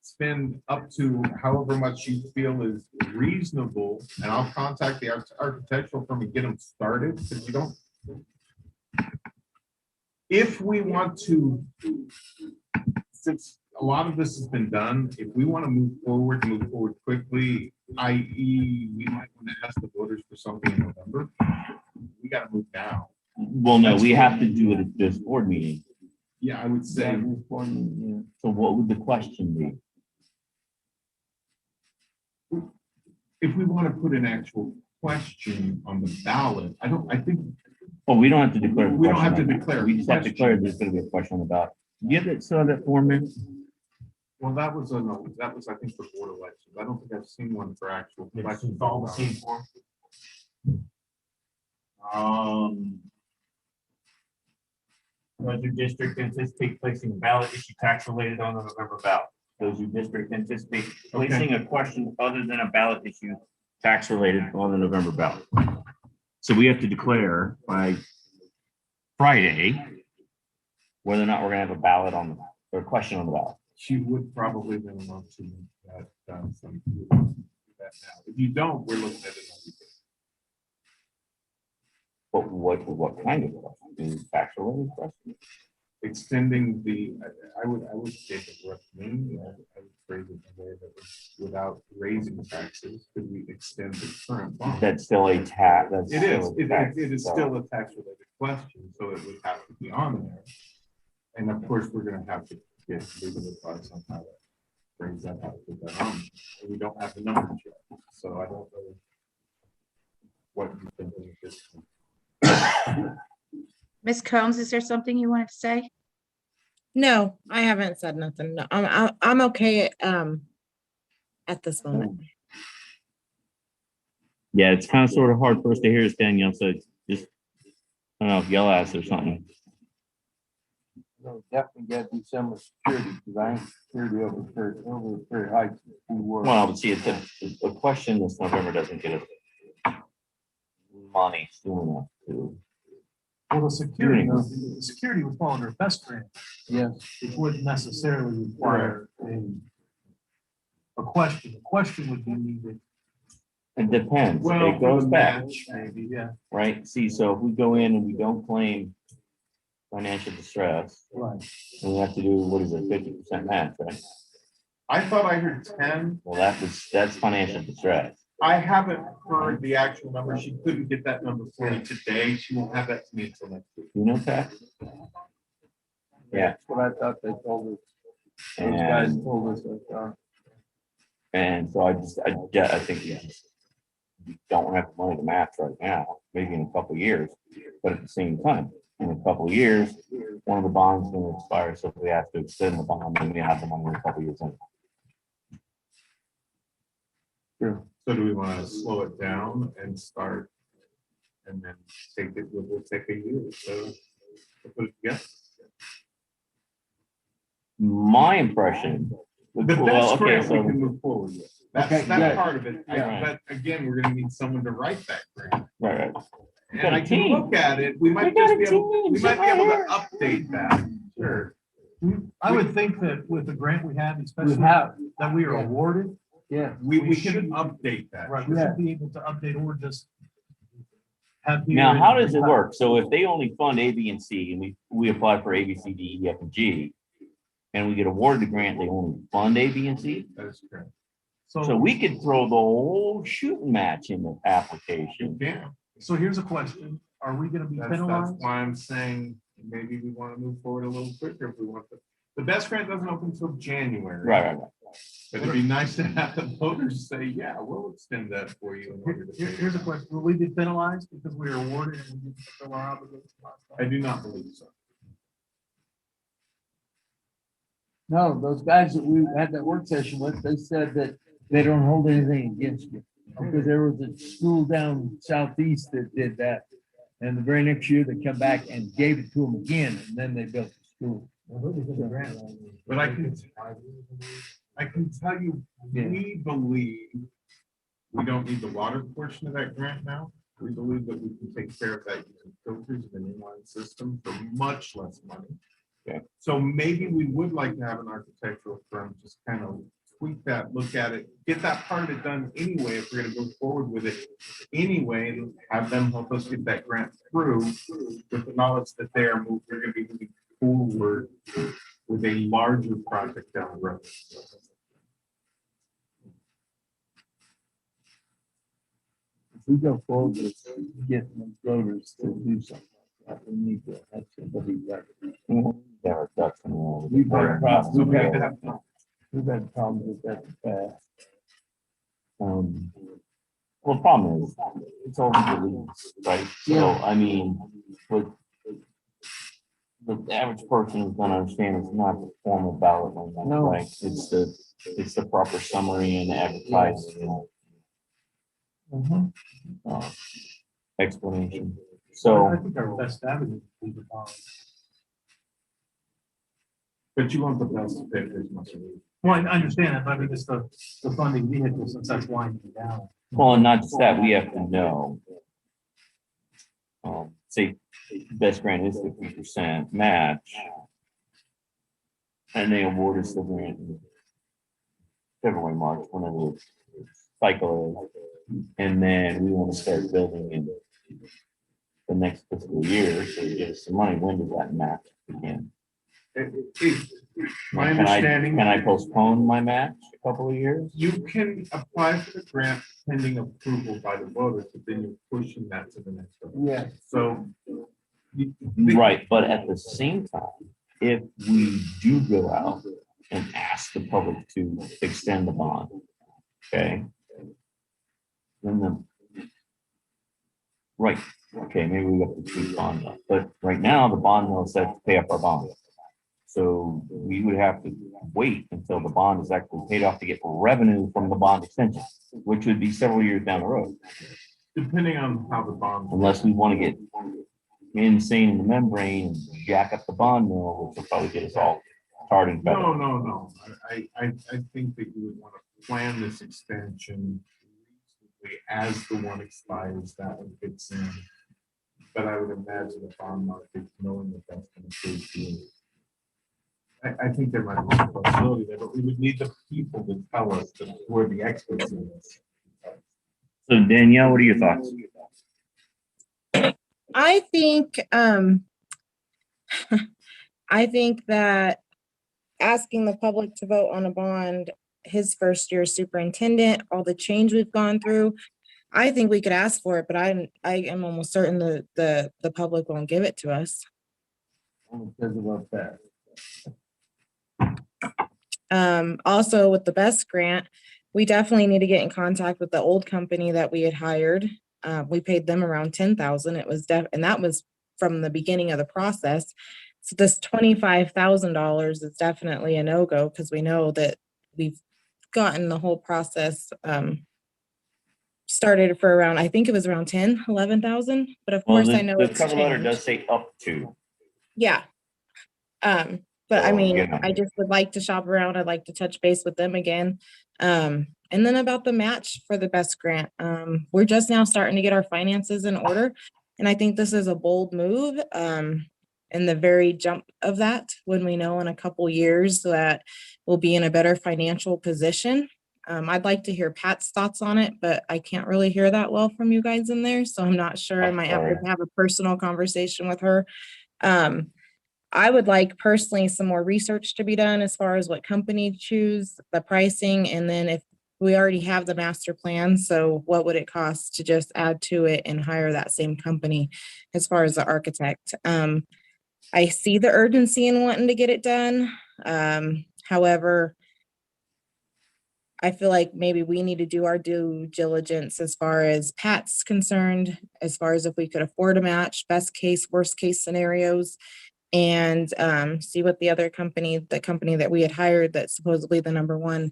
spend up to however much you feel is reasonable, and I'll contact the architectural firm and get them started, because you don't. If we want to, since a lot of this has been done, if we want to move forward quickly, i.e. we might want to ask the voters for something in November, we gotta move now. well, no, we have to do it at this board meeting. Yeah, I would say. So what would the question be? If we want to put an actual question on the ballot, I think, Oh, we don't have to declare. the We don't have question to on that. declare a We just have to declare question. there's gonna be a question about. You have it, so that form in? well, that was, I think, for board elections. I don't think I've seen one for actual elections. All the same form. Does your district anticipate placing a ballot issue tax related on the November ballot? Does your district anticipate placing a question other than a ballot issue tax related on the November ballot? So we have to declare by Friday whether or not we're gonna have a ballot on, or a question on the ballot. She would probably then want to make that, some, do that now. If you don't, we're looking at it. But what kind of question? Is it tax related question? Extending the, I would say that recommend, I would phrase it in a way that was without raising taxes, could we extend the current bond? That's still a tax, that's. It is, still a tax, it is so- still a tax related question, so it would have to be on there. And of course, we're gonna have to get legal advice on how to phrase that, how to put that on. And we don't have the numbers yet, so I don't know what you think of this. Ms. Combs, is there something you wanted to say? No, I haven't said nothing. No, I'm okay, at this moment. Yeah, it's kind of sort of hard for us to hear this, Danielle, so just, I don't know, if yell at us or something. No, definitely got to do some with security, because I ain't security over Prairie Heights. Well, but see, it's the question this November doesn't get us money soon enough to. Well, the security would fall under best grant, Yes. which wouldn't necessarily require a question. A question would be needed. It depends. Well, It goes for the back, match, Maybe, yeah. right? See, so if we go in and we don't claim financial distress, Right. then we have to do, what is it, 50% match, right? I thought I heard 10. Well, that's financial distress. I haven't heard the actual number. She couldn't get that number for me today. She won't have that to me until next week. You know, Pat? Yeah, That's what I thought they told us. Those guys and, told us that. and so I think we don't have the money to match right now, maybe in a couple of years. But at the same time, in a couple of years, one of the bonds will expire, so if we have to extend the bond, then we have the money in a couple of years. True. So do we want to slow it down and start and then we'll take a year to put it together? My impression. The best Well, okay, grant we so, can move forward with. Okay, That's good. part of it. Yeah. But again, we're gonna need someone to write that grant. right. We And got a I can team. look at it. We might got just a be able, team. we might be able to update that. Sure. I would think that with the grant we have, We especially have, that we are awarded, yeah. We should- can update that. right, we should be able to update or just have. Now, people how ready does to it retire. work? So if they only fund A, B, and C, and we apply for A, B, C, D, E, F, and G, and we get awarded the grant, they only fund A, B, and C? That is correct. So we could throw the whole shooting match in the You application. can. So here's a question. Are we gonna be That's penalized? why I'm saying maybe we want to move forward a little quicker if we want to. The best grant doesn't open until January. Right. But it'd be nice to have the voters say, yeah, we'll extend that for you. in order to pay it Here's a down. question. Will we be penalized because we are awarded and we didn't fulfill our obligations last I time? do not believe so. No, those guys that we had that work session with, they said that they don't hold anything against you. Because there was a school down southeast that did that. And the very next year, they come back and gave it to them again, and then they built the school. But I can tell you, we believe we don't need the water portion of that grant now. We believe that we can take care of that using filters and an inline system for much less money. Okay. So maybe we would like to have an architectural firm just kind of tweak that, look at it, get that part of it done anyway, if we're gonna go forward with it anyway, and have them help us get that grant through with the knowledge that they're gonna be moving forward with a larger project down the road. If we go forward with getting the voters to do something, we need to have somebody that. There are ducks in the water. We've had problems, So we have to have, we've had problems with that in the past. Well, the problem is, it's all the leagues, right? So, I mean, with the average person is gonna understand it's not the formal ballot, No. right? It's the proper summary and advertising and explanation. I So, think our best avenue would be the bond. but you want the best to pay for as much as we. Well, I understand that, but I mean, it's the funding vehicle since that's winding down. well, and not just that, we have to know. Say, best grant is 50% match. And they award us the grant in February, March, whenever the cycle is. And then we want to start building in the next fiscal year, so you give us some money, when does that match begin? My Can understanding. I postpone my match a couple of years? You can apply for the grant pending approval by the voters, but then you're pushing that to the next level. Yeah. So. you- Right, but at the same time, if we do go out and ask the public to extend the bond, okay? Then right, okay, maybe we got the two bond, but right now, the bond will set to pay off our bond. So we would have to wait until the bond is actually paid off to get revenue from the bond extension, which would be several years down the road, Depending on how the bond. unless we want to get insane in the membrane, and jack up the bond mill, which will probably get us all tarred and feathered. No. I think that you would want to plan this extension reasonably as the one expires, that one fits in. But I would imagine the bond market, knowing that that's going to prove to you. I think there might be some possibility there, but we would need the people to tell us that we're the experts in this. So Danielle, what are your thoughts? I think, I think that asking the public to vote on a bond, his first year as superintendent, all the change we've gone through. I think we could ask for it, but I am almost certain the public won't give it to us. Only because of our past. Also with the BEST grant, we definitely need to get in contact with the old company that we had hired. We paid them around 10,000. It was and that was from the beginning of the process. So this $25,000 is definitely a no-go because we know that we've gotten the whole process started for around, I think it was around 10, 11,000, but of Well, course I know the it's cover letter changed. does say up to. Yeah. But I So, mean, you know. I just would like to shop around. I'd like to touch base with them again. And then about the match for the BEST grant, we're just now starting to get our finances in order. And I think this is a bold move in the very jump of that, when we know in a couple years that we'll be in a better financial position. I'd like to hear Pat's thoughts on it, but I can't really hear that well from you guys in there. So I'm not sure. I might have to have a personal conversation with her. I would like personally some more research to be done as far as what company to choose, the pricing, and then if we already have the master plan, so what would it cost to just add to it and hire that same company as far as the architect? I see the urgency in wanting to get it done. However, I feel like maybe we need to do our due diligence as far as Pat's concerned, as far as if we could afford a match, best case, worst case scenarios. And see what the other company, the company that we had hired that's supposedly the number one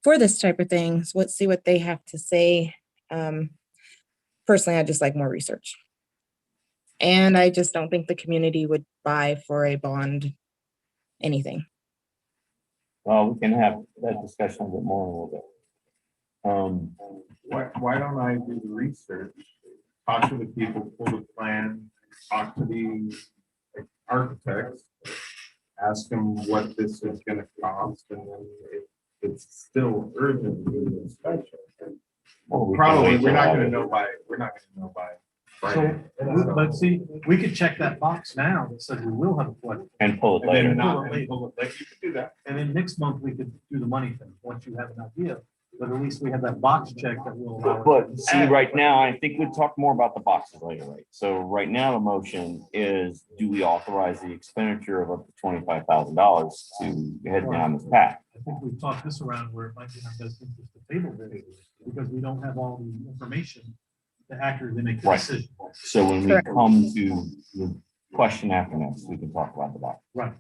for this type of thing, see what they have to say. Personally, I just like more research. And I just don't think the community would buy for a bond anything. Well, we can have that discussion a bit more in a little bit. Why don't I do the research, talk to the people, pull the plan, talk to the architects, ask them what this is gonna cost, and then if it's still urgent to do the inspection. Well, we can Probably, wait we're till not August. gonna know by So, Friday. but see, we could check that box now that says we will have a flood. And pull it And then later. not, and pull it later. You could do that. And then next month, we could do the money thing, once you have an idea. But at least we have that box check that will allow. But see, right now, I think we'll talk more about the boxes later, right? So right now, the motion is, do we authorize the expenditure of up to $25,000 to head down this path? I think we've talked this around where it might be in our best interest to table this, because we don't have all the information to accurately make the Right. decision. So when we Correct. come to the question after next, we can talk about the box. Right.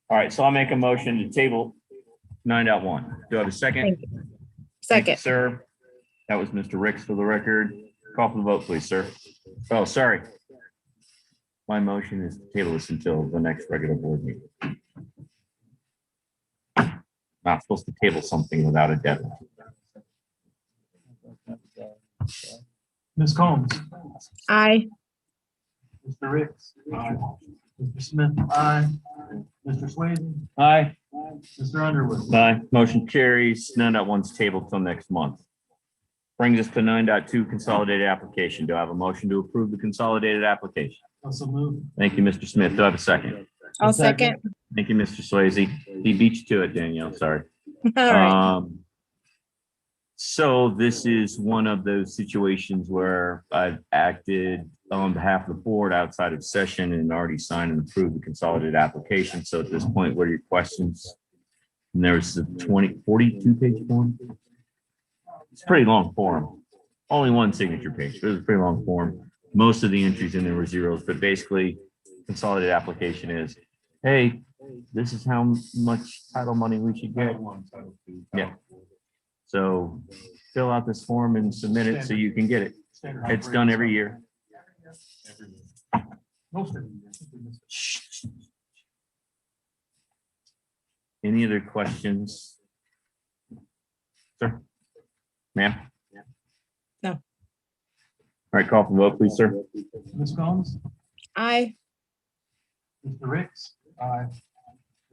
All right, so I'll make a motion to table 9.1. Do I have a second? Thank you. Thank you, Second, sir. That was Mr. Ricks for the record. Call for the vote, please, sir. Oh, sorry. My motion is to table this until the next regular board meeting. Not supposed to table something without a deadline. Ms. Combs, aye. Mr. Ricks, Mr. Smith, aye. Mr. Swayze, Aye. Mr. Underwood. Aye. Motion carries. 9.1's tabled till next month. Brings us to 9.2 consolidated application. Do I have a motion to approve the consolidated application? Also move. Thank you, Mr. Smith. Do I have a second? I'll second. Thank you, Mr. Swayze. He beat you to it, Danielle. Sorry. All right. So this is one of those situations where I've acted on behalf of the board outside of session and already signed and approved the consolidated application. So at this point, what are your questions? And there's a 42 page form. It's a pretty long form. Only one signature page, but it was a pretty long form. Most of the entries in there were zeros, but basically consolidated application is, hey, this is how much title money we should get. Yeah. So fill out this form and submit it so you can get it. It's done every year. Most of them. Any other questions? Sir? Ma'am? No. All right, call for vote, please, sir. Ms. Combs, Aye. Mr. Ricks. Aye.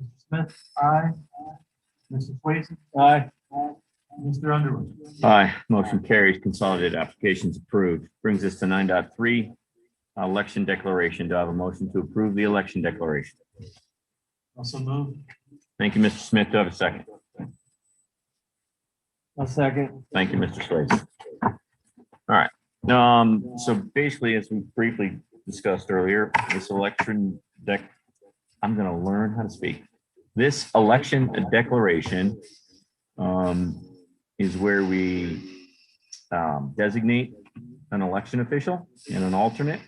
Mr. Smith, aye. Mr. Swayze, Aye. Mr. Underwood. Aye, motion carries. Consolidated applications approved. Brings us to 9.3, election declaration. Do I have a motion to approve the election declaration? Also move. Thank you, Mr. Smith. Do I have a second? A second. Thank you, Mr. Swayze. All right. So basically, as we briefly discussed earlier, this election I'm gonna learn how to speak. This election declaration is where we designate an election official and an alternate.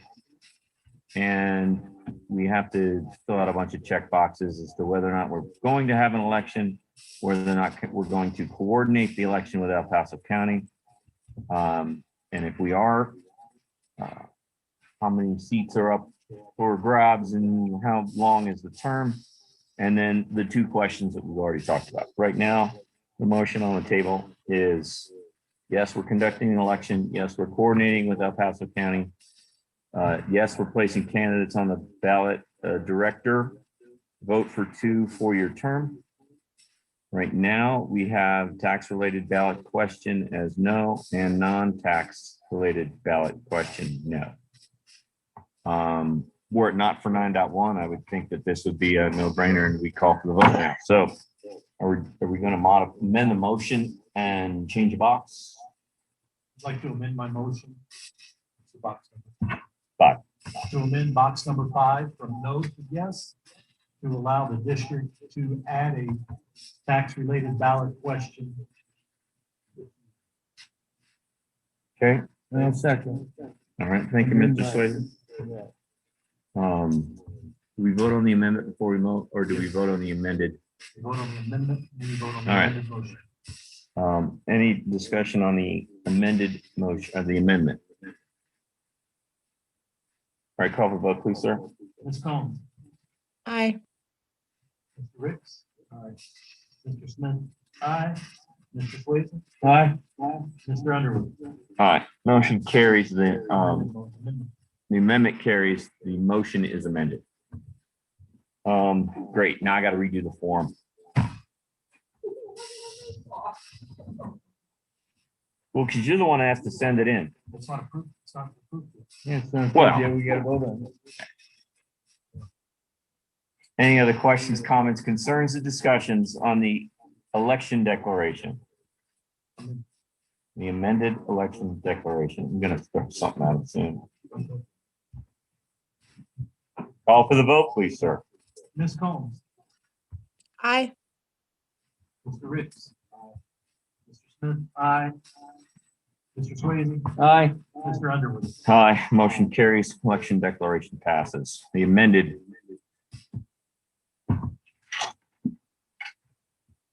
And we have to fill out a bunch of check boxes as to whether or not we're going to have an election, whether or not we're going to coordinate the election with El Paso County. And if we are, how many seats are up for grabs and how long is the term? And then the two questions that we've already talked about. Right now, the motion on the table is, yes, we're conducting an election. Yes, we're coordinating with El Paso County. Yes, we're placing candidates on the ballot. Director, vote for 2 4-year term. Right now, we have tax-related ballot question as no, and non-tax related ballot question no. Were it not for 9.1, I would think that this would be a no-brainer and we call for the vote now. So are we going to amend the motion and change a box? I'd like to amend my motion. It's box number 5. To amend box number 5 from no to yes, to allow the district to add a tax-related ballot question. Okay. A second. All right. Thank you, Mr. Swayze. Do we vote on the amendment before we vote, or do we vote on the amended? Vote on the amendment, then you vote on the All right. amended motion. Any discussion on the amended motion, the amendment? All right, call for vote, please, sir. Ms. Combs? Aye. Mr. Ricks? Aye. Mr. Smith? Aye. Mr. Swayze? Aye. Mr. Underwood? All right, motion carries. The amendment carries. The motion is amended. Great. Now I got to redo the form. Well, because you're the one that has to send it in. It's not approved. It's not approved. Yeah, so Well- yeah, we gotta vote on it. Any other questions, comments, concerns, or discussions on the election declaration? The amended election declaration. I'm gonna throw something out soon. Call for the vote, please, sir. Ms. Combs? Aye. Mr. Ricks? Mr. Smith? Aye. Mr. Swayze? Aye. Mr. Underwood? Aye, motion carries. Election declaration passes. The amended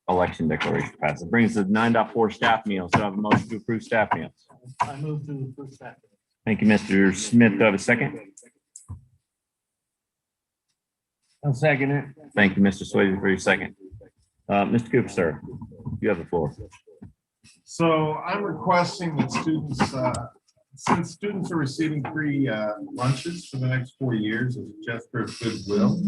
election declaration passes. Brings the 9.4 staff meals. So I have a motion to approve staff meals. I move to approve that. Thank you, Mr. Smith. Do I have a second? I'll second it. Thank you, Mr. Swayze, for your second. Mr. Cooper, sir, you have the floor. So I'm requesting that students, since students are receiving free lunches for the next 4 years as a gesture of goodwill,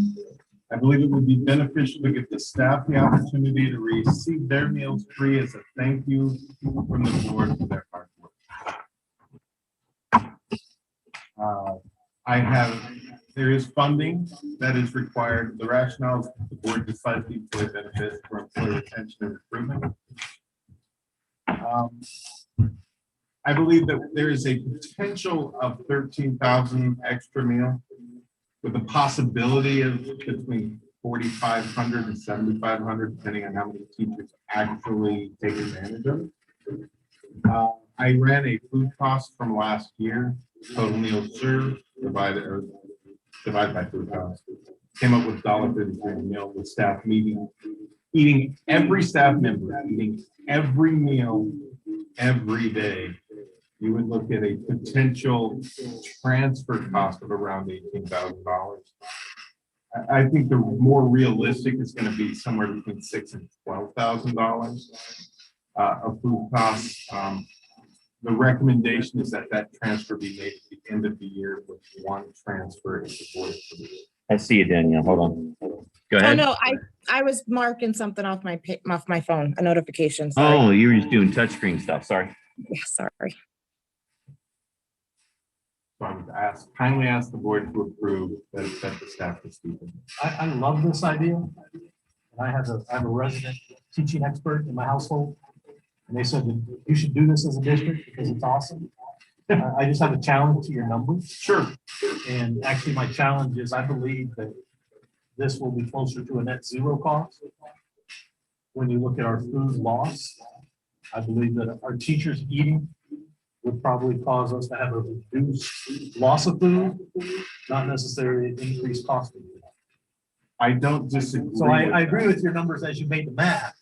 I believe it would be beneficial to give the staff the opportunity to receive their meals free as a thank you from the board for their hard work. There is funding that is required. The rationale is the board decides the employee benefits for employee retention and recruitment. I believe that there is a potential of 13,000 extra meal with a possibility of between 4,500 and 7,500, depending on how many teachers actually take advantage of it. I ran a food cost from last year, total meals served divided by food cost. Came up with $1.33 a meal with staff eating every staff member, eating every meal every day. You would look at a potential transfer cost of around $18,000. I think the more realistic is going to be somewhere between $6,000 and $12,000 of food costs. The recommendation is that transfer be made at the end of the year with one transfer. I see you, Danielle. Hold on. Go Oh, ahead. no, I was marking something off my phone, a notification. Sorry. Oh, you were just doing touchscreen stuff. Sorry. Yeah, sorry. So I would kindly ask the board to approve that the staff is speaking. I love this idea. And I have a resident teaching expert in my household. And they said that you should do this as a district because it's awesome. I just have a challenge to your numbers. Sure. And actually, my challenge is I believe that this will be closer to a net zero cost. When you look at our food loss, I believe that our teachers eating would probably cause us to have a reduced loss of food, not necessarily an increased cost of food. I don't disagree. So with I that. agree with your numbers as you made the math,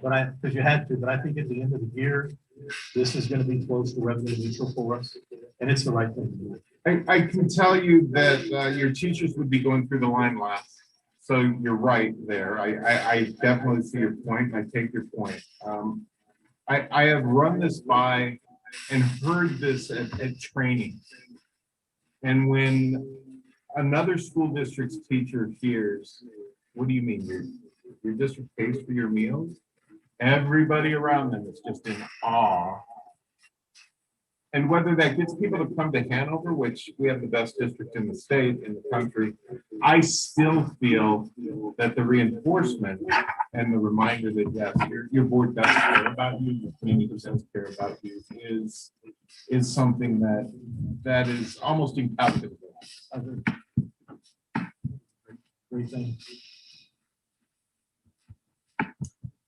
but because you had to, but I think at the end of the year, this is gonna be close to revenue neutral for us, and it's the right thing to do. I can tell you that your teachers would be going through the line last. So you're right there. I definitely see your point. And I take your point. I have run this by and heard this at training. And when another school district's teacher hears, what do you mean? Your district pays for your meals? Everybody around them is just in awe. And whether that gets people to come to Hanover, which we have the best district in the state, in the country, I still feel that the reinforcement and the reminder that, yes, your board does care about you, your community does care about you, is something that is almost incalculable. Great thing.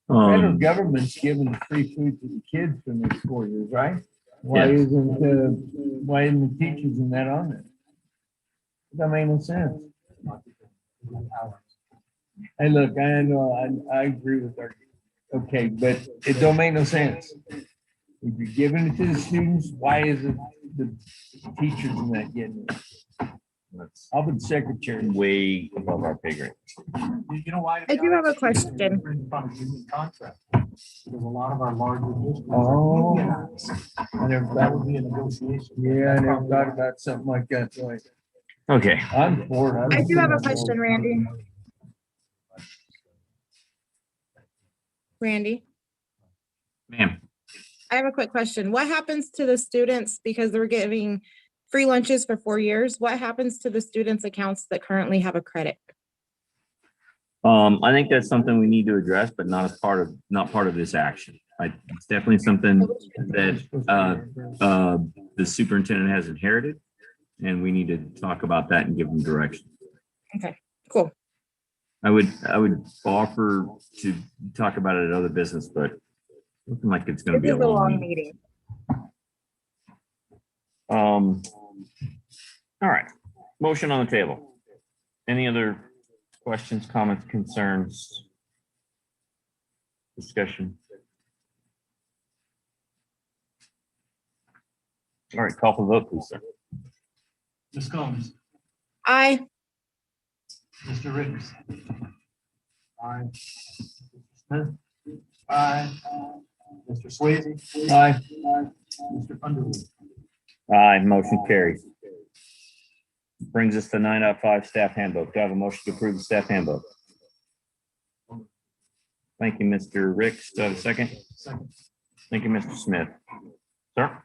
Federal government's giving free food to the kids for the next 4 years, right? Why Yeah. isn't the teachers in that on there? That makes no sense. Hey, look, I know, I agree with her. Okay, but it don't make no sense. If you're giving it to the students, why isn't the teachers in that getting it? That's I'll be the secretary. way above our pay grade. You know why? I do have a question. We're in front of union contract. Because a lot of our larger districts. are Oh. unionized. I never That thought, would be a negotiation. yeah, I never thought about something like that. So Okay, I'm for it. I do have a question, Randy. Randy, ma'am. I have a quick question. What happens to the students because they're giving free lunches for 4 years? What happens to the students' accounts that currently have a credit? I think that's something we need to address, but not part of this action. It's definitely something that the superintendent has inherited, and we need to talk about that and give them direction. Okay, cool. I would offer to talk about it at other business, but looking like it's gonna This be is a a long long meeting. meeting. All right, motion on the table. Any other questions, comments, concerns? Discussion? All right, call for vote, please, sir. Ms. Combs, Aye. Mr. Ricks. Aye. Mr. Smith. Aye. Mr. Swayze. Aye. Mr. Underwood. Aye, motion carries. Brings us to 9.5 staff handbook. Do I have a motion to approve the staff handbook? Thank you, Mr. Ricks. Do I have a second? Second. Thank you, Mr. Smith. Sir?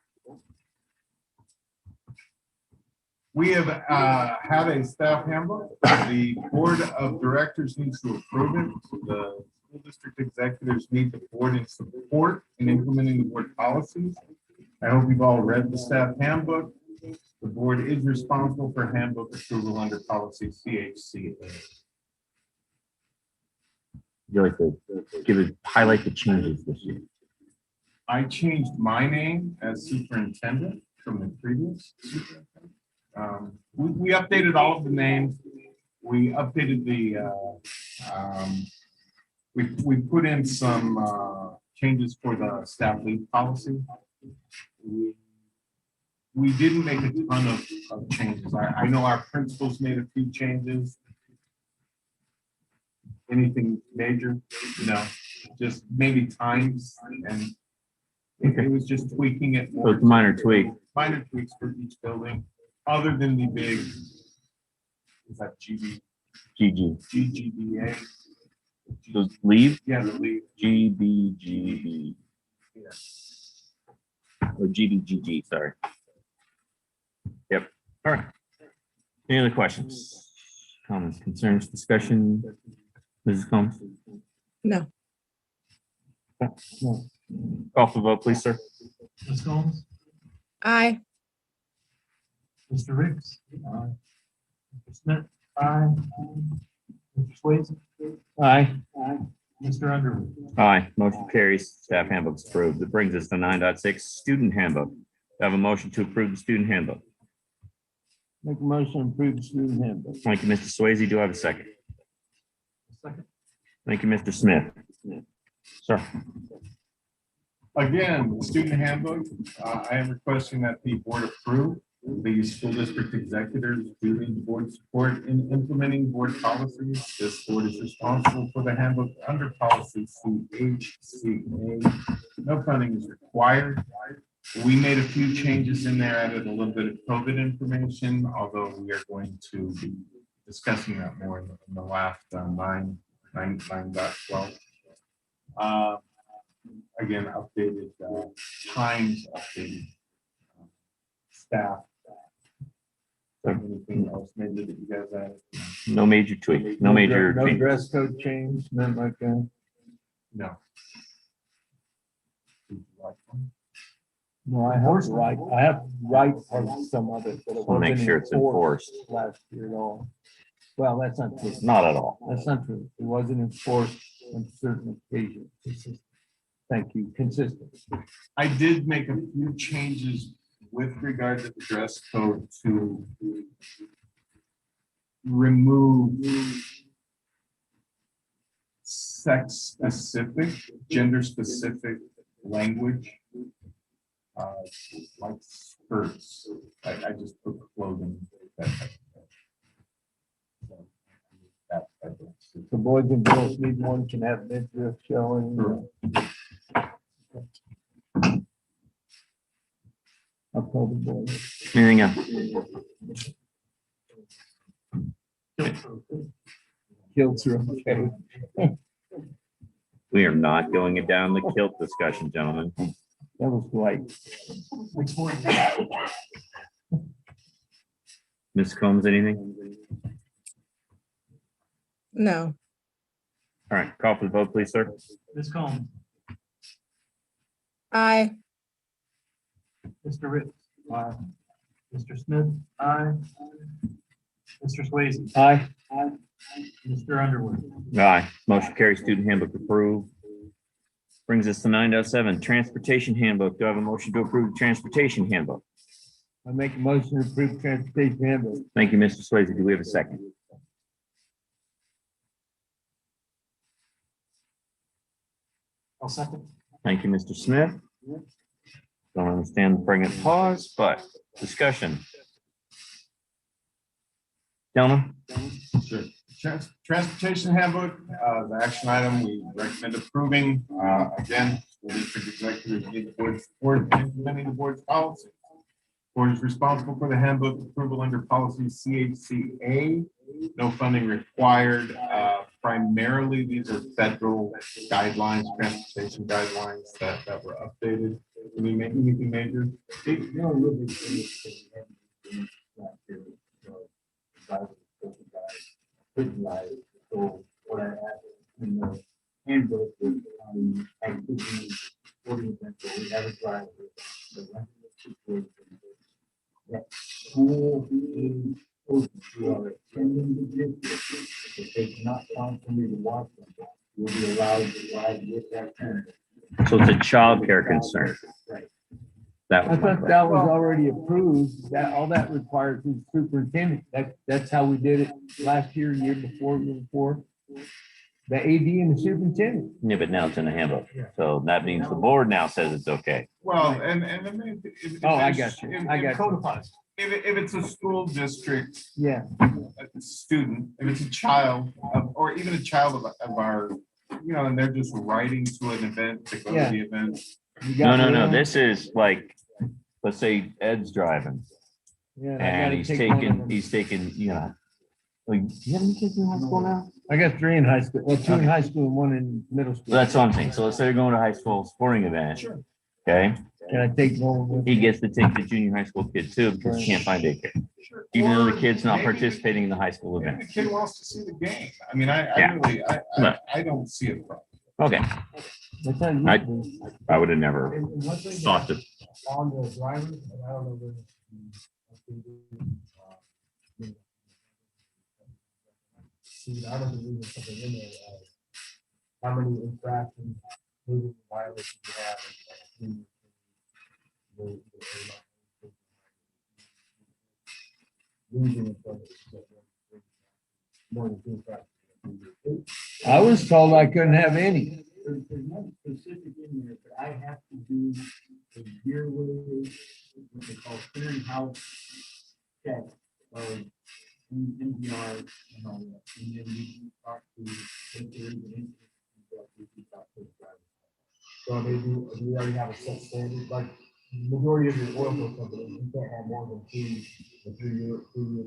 We have had a staff handbook. The board of directors needs to approve it. The school district executives need the board in support in implementing the board policies. I hope you've all read the staff handbook. The board is responsible for handbook approval under policy CHC. You like to highlight the changes this year? I changed my name as superintendent from the previous superintendent. We updated all of the names. We updated we put in some changes for the staff leave policy. We didn't make a ton of changes. I know our principals made a few changes. Anything major? No, just maybe times, and it was just tweaking it. So it's a minor tweak. Minor tweaks for each building, other than the big, is that GG. GGBA? Those leave? Yeah, the lead. GBGB. Or GBGG, sorry. Yep, all right. Any other questions, comments, concerns, discussion? Mrs. Combs? No. Call for vote, please, sir. Ms. Combs? Aye. Mr. Ricks? Aye. Mr. Smith? Aye. Mr. Swayze? Aye. Mr. Underwood? Aye, motion carries. Staff handbook's approved. That brings us to 9.6 student handbook. Do I have a motion to approve the student handbook? Make a motion to approve the student handbook. Thank you, Mr. Swayze. Do I have a second? Second. Thank you, Mr. Smith. Sir. Again, the student handbook, I am requesting that the board approve the school district executives duty board support in implementing board policies. This board is responsible for the handbook under policy CHCA. No funding is required. We made a few changes in there, added a little bit of COVID information, although we are going to be discussing that more in the last 9.12. Again, updated times, updated staff. Anything else maybe that you guys added? No major tweak, no major No change. dress code change, nothing like that. No. No, I have to write, on some of it, but it We'll make wasn't sure it's enforced. last year at all. Well, that's not true. Not at all. That's not true. It wasn't enforced on certain occasions. Thank you, consistent. I did make a few changes with regard to the dress code to remove sex-specific, gender-specific language. Like skirts, I just put clothing. that type of thing. So, that type of thing. The boys and girls need one can have midriff showing. I'll call the boys. Anything else? Kilts are okay. We are not going down the kilt discussion, gentlemen. That was light. Ms. Combs, anything? No. All right, call for the vote, please, sir. Ms. Combs? Aye. Mr. Ricks? Aye. Mr. Smith? Aye. Mr. Swayze? Aye. Mr. Underwood? Aye, motion carries. Student handbook approved. Brings us to 9.7 transportation handbook. Do I have a motion to approve transportation handbook? I make a motion to approve transportation handbook. Thank you, Mr. Swayze. Do we have a second? I'll second. Thank you, Mr. Smith. Don't understand the pregnant pause, but discussion. Gentlemen? Sure. Transportation handbook, the action item we recommend approving, again, the district executive need the board's support in implementing the board's policy. Board is responsible for the handbook approval under policy CHCA. No funding required. Primarily, these are federal guidelines, transportation guidelines that were updated. Can we make anything major? So what I asked in the handbook was activities, sporting events, so we have a driver, the rental situation. That school being open to our attending the district, if they cannot find somebody to watch them, will be allowed to ride with that parent. So it's a childcare concern. Right. That I was my thought question. that was already approved. That, all that requires is superintendent. That's how we did it last year, year before. The AD and the superintendent. Yeah, but now it's in the handbook. So that means the board now says it's okay. Well, and I mean, if Oh, I there's- got you. if- I if got you. codifies. If it's a school district, Yeah. a student, if it's a child, or even a child of our, and they're just writing to an event to go to Yeah. the event. You got No. me? This is like, let's say Ed's driving Yeah, I and gotta he's take one of taking, them. like, you have any kids in high school now? I got 3 in high school, well, 2 in high school and 1 in middle school. That's what I'm saying. So let's say they're going to high school sporting event. Sure. Okay, Can I take Nolan with He me? gets to take the junior high school kid too because he can't find daycare, even though the kid's not participating in the high school Maybe event. the kid wants to see the game. I mean, I Yeah. really, I don't see a problem. Okay, That's how it used to be. I would have never And one thing thought that that. on the drivers, and I don't know whether see, I don't believe there's something in there, how many infractions, moving violations you have. and, losing in front of more than two infractions. I was told I couldn't have any. There's nothing specific in there, but I have to do a yearly, what they call clearinghouse check, or NPR, and all that. And then we talk to, if there is an incident, we talk to the driver. So I mean, we already have a set standard, like majority of your oil field companies, you can't have more than a 3 year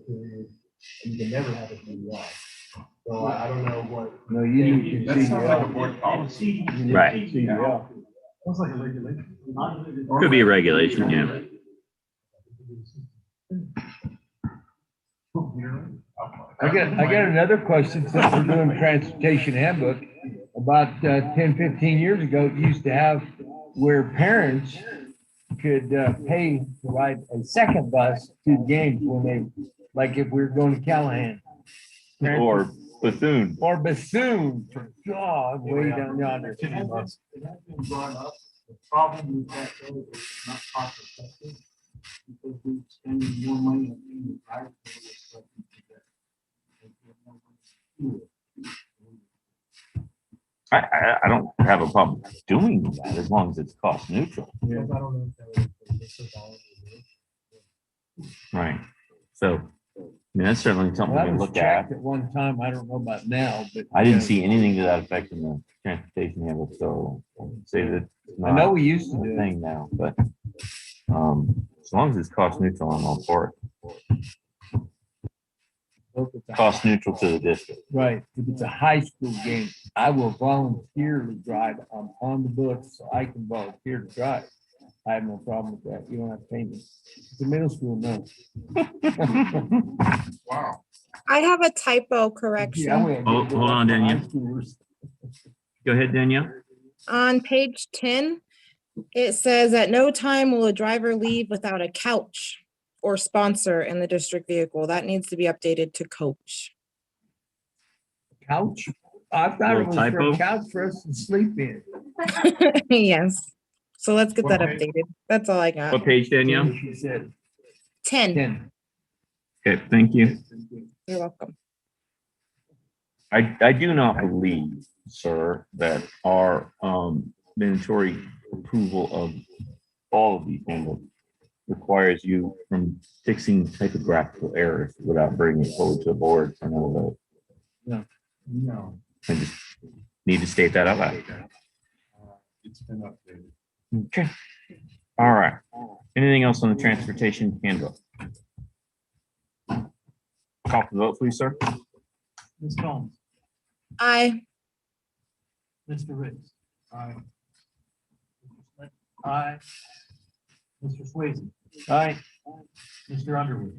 period, and you can never have a DUI. So I don't know what. No, you need to That see. sounds like a board policy. Right. Yeah. Looks like a regulation. Could be a regulation, yeah. I got another question since we're doing transportation handbook. About 10, 15 years ago, it used to have where parents could pay to ride a second bus to the games when they, like if we were going to Callahan. Or Bethune. Or Bassoon, for God, way down yonder. It has been brought up. The problem with that though is it's not cost effective. Because we're spending more money on paying the driver for this stuff. I don't have a problem doing that as long as it's cost neutral. I don't know if that was. Right. So, I mean, that's certainly something we That can was look at. checked at one time. I don't know about now, but. I didn't see anything to that effect in the transportation handbook, so I'd say that. it's I know not we used to a do it. thing now, but as long as it's cost neutral, I'm all for it. Cost neutral to the district. Right, if it's a high school game, I will voluntarily drive. I'm on the books, so I can volunteer to drive. I have no problem with that. You don't have to pay me. It's a middle school, no. Wow. I have a typo Yeah, correction. we have Oh, hold on, high Danielle. schoolers. Go ahead, Danielle. On page 10, it says at no time will a driver leave without a couch or sponsor in the district vehicle. That needs to be updated to coach. Couch? I thought it Little was for typo. a couch for us to sleep in. Yes. So let's get What that page? updated. That's all I got. What page, Danielle? She said 10. 10. Okay, thank you. You're welcome. I do not believe, sir, that our mandatory approval of all of these handbooks requires you from fixing typographical errors without bringing it forward to the board for another vote. No, I just need to state that out loud. it's been updated. Okay. All right. Anything else on the transportation handbook? Call for the vote, please, sir. Ms. Combs, Aye. Mr. Riggs. Aye. Aye. Mr. Swayze, Aye. Mr. Underwood,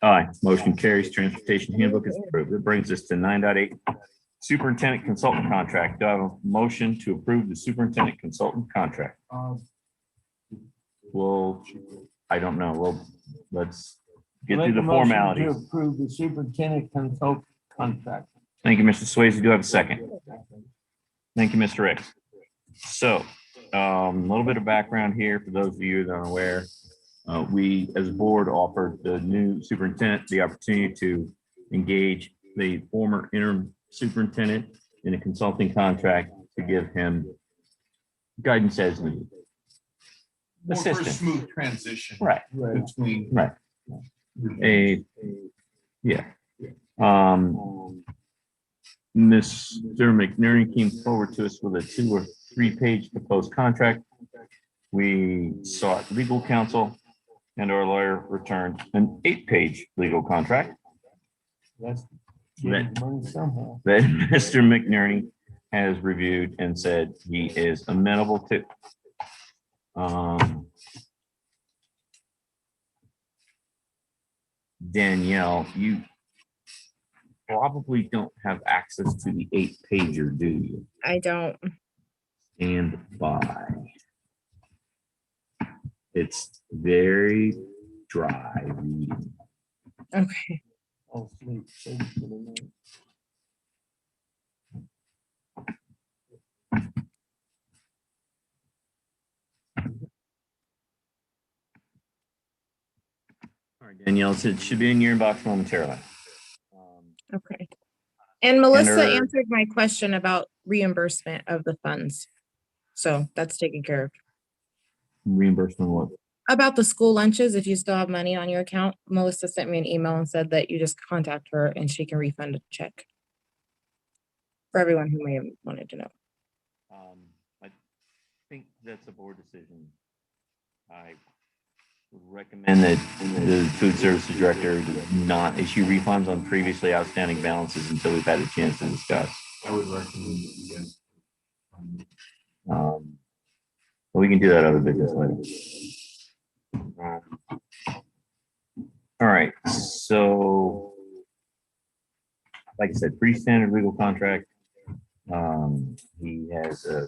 Aye. Motion carries. Transportation handbook is approved. That brings us to 9.8. Superintendent consultant contract. Do I have a motion to approve the superintendent consultant contract? Well, I don't know. Well, let's get through Make the a motion to formalities. Approve the superintendent consult contract. Thank you, Mr. Swayze. Do I have a second? Thank you, Mr. Ricks. So, a little bit of background here for those of you that are unaware. We, as a board, offered the new superintendent the opportunity to engage the former interim superintendent in a consulting contract to give him guidance as needed. More for a Assistance. smooth transition. Right. Between. Right. Yeah. Mr. McNerney came forward to us with a 2 or 3 page proposed contract. We sought legal counsel and our lawyer returned an 8-page legal contract That's That- getting money somehow. that Mr. McNerney has reviewed and said he is amenable to. Danielle, you probably don't have access to the 8-pager, do you? I don't. Stand by. It's very dry reading. Okay. I'll sleep. All right, Danielle, it should be in your inbox momentarily. Okay. And Melissa her- answered my question about reimbursement of the funds. So that's taken care of. Reimbursement what? About the school lunches, if you still have money on your account, Melissa sent me an email and said that you just contact her and she can refund a check. For everyone who may have wanted to know. I think that's a board decision. I would recommend that the food services director does not issue refunds on previously outstanding balances until we've had a chance to discuss. I would recommend that you get. But we can do that other business later. All right, so like I said, pretty standard legal contract. He has a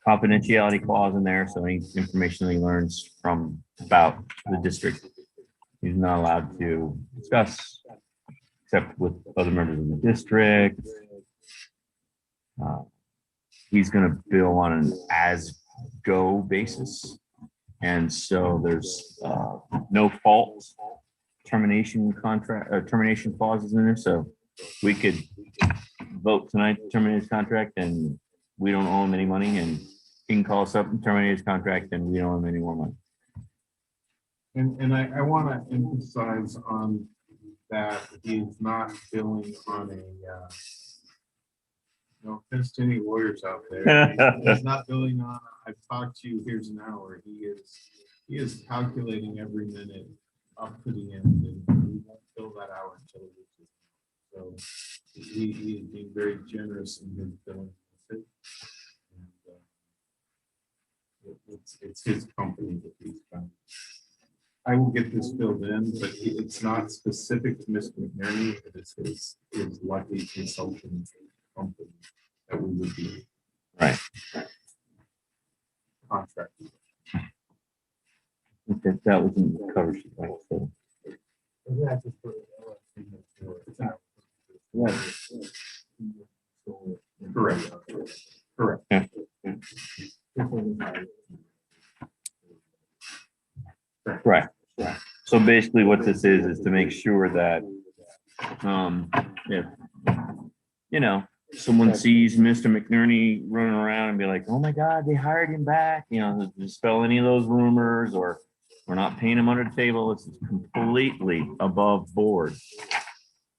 confidentiality clause in there, so any information that he learns from about the district, he's not allowed to discuss except with other members of the district. He's going to bill on an as-go basis. And so there's no fault termination contract or termination clauses in there. So we could vote tonight to terminate his contract and we don't owe him any money, and he can call us up and terminate his contract and we don't owe him any more money. And I want to emphasize on that he is not billing on a, no offense to any lawyers out there. He's not billing on, I've talked to you, here's an hour. He is calculating every minute up to the end, and we won't bill that hour until it reaches. So he is being very generous in his billing. with it. And, it's his company that he's done. I will get this filled in, but it's not specific to Mr. McNerney. It is his Lucky Consulting company that we would be. Right. Contract. That was in the cover sheet, right? So, Correct. Correct. yeah. Right. So basically what this is to make sure that, if, you know, someone sees Mr. McNerney running around and be like, oh my God, they hired him back, you know, dispel any of those rumors, or we're not paying him under the table. It's completely above board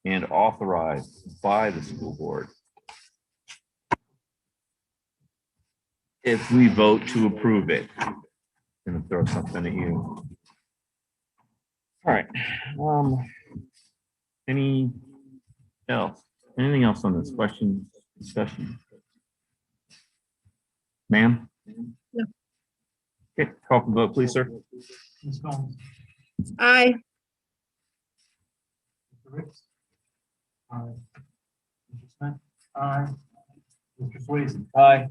and authorized by the school board. If we vote to approve it, I'm gonna throw something at you. All right, anything else on this question, discussion? Ma'am? No. Okay, call for vote, please, sir. Ms. Combs? Aye. Mr. Ricks? Aye. Mr. Smith? Aye. Mr. Swayze? Aye.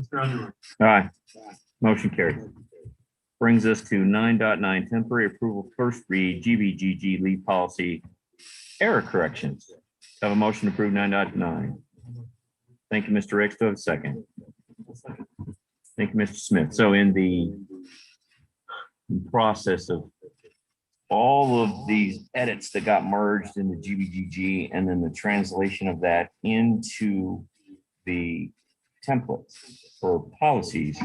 Mr. Underwood? Aye. Motion carried. Brings us to 9.9 temporary approval, first read, GBGG lead policy error corrections. Have a motion to approve 9.9. Thank you, Mr. Ricks. Do I have a second? Thank you, Mr. Smith. So in the process of all of these edits that got merged in the GBGG and then the translation of that into the templates for policies,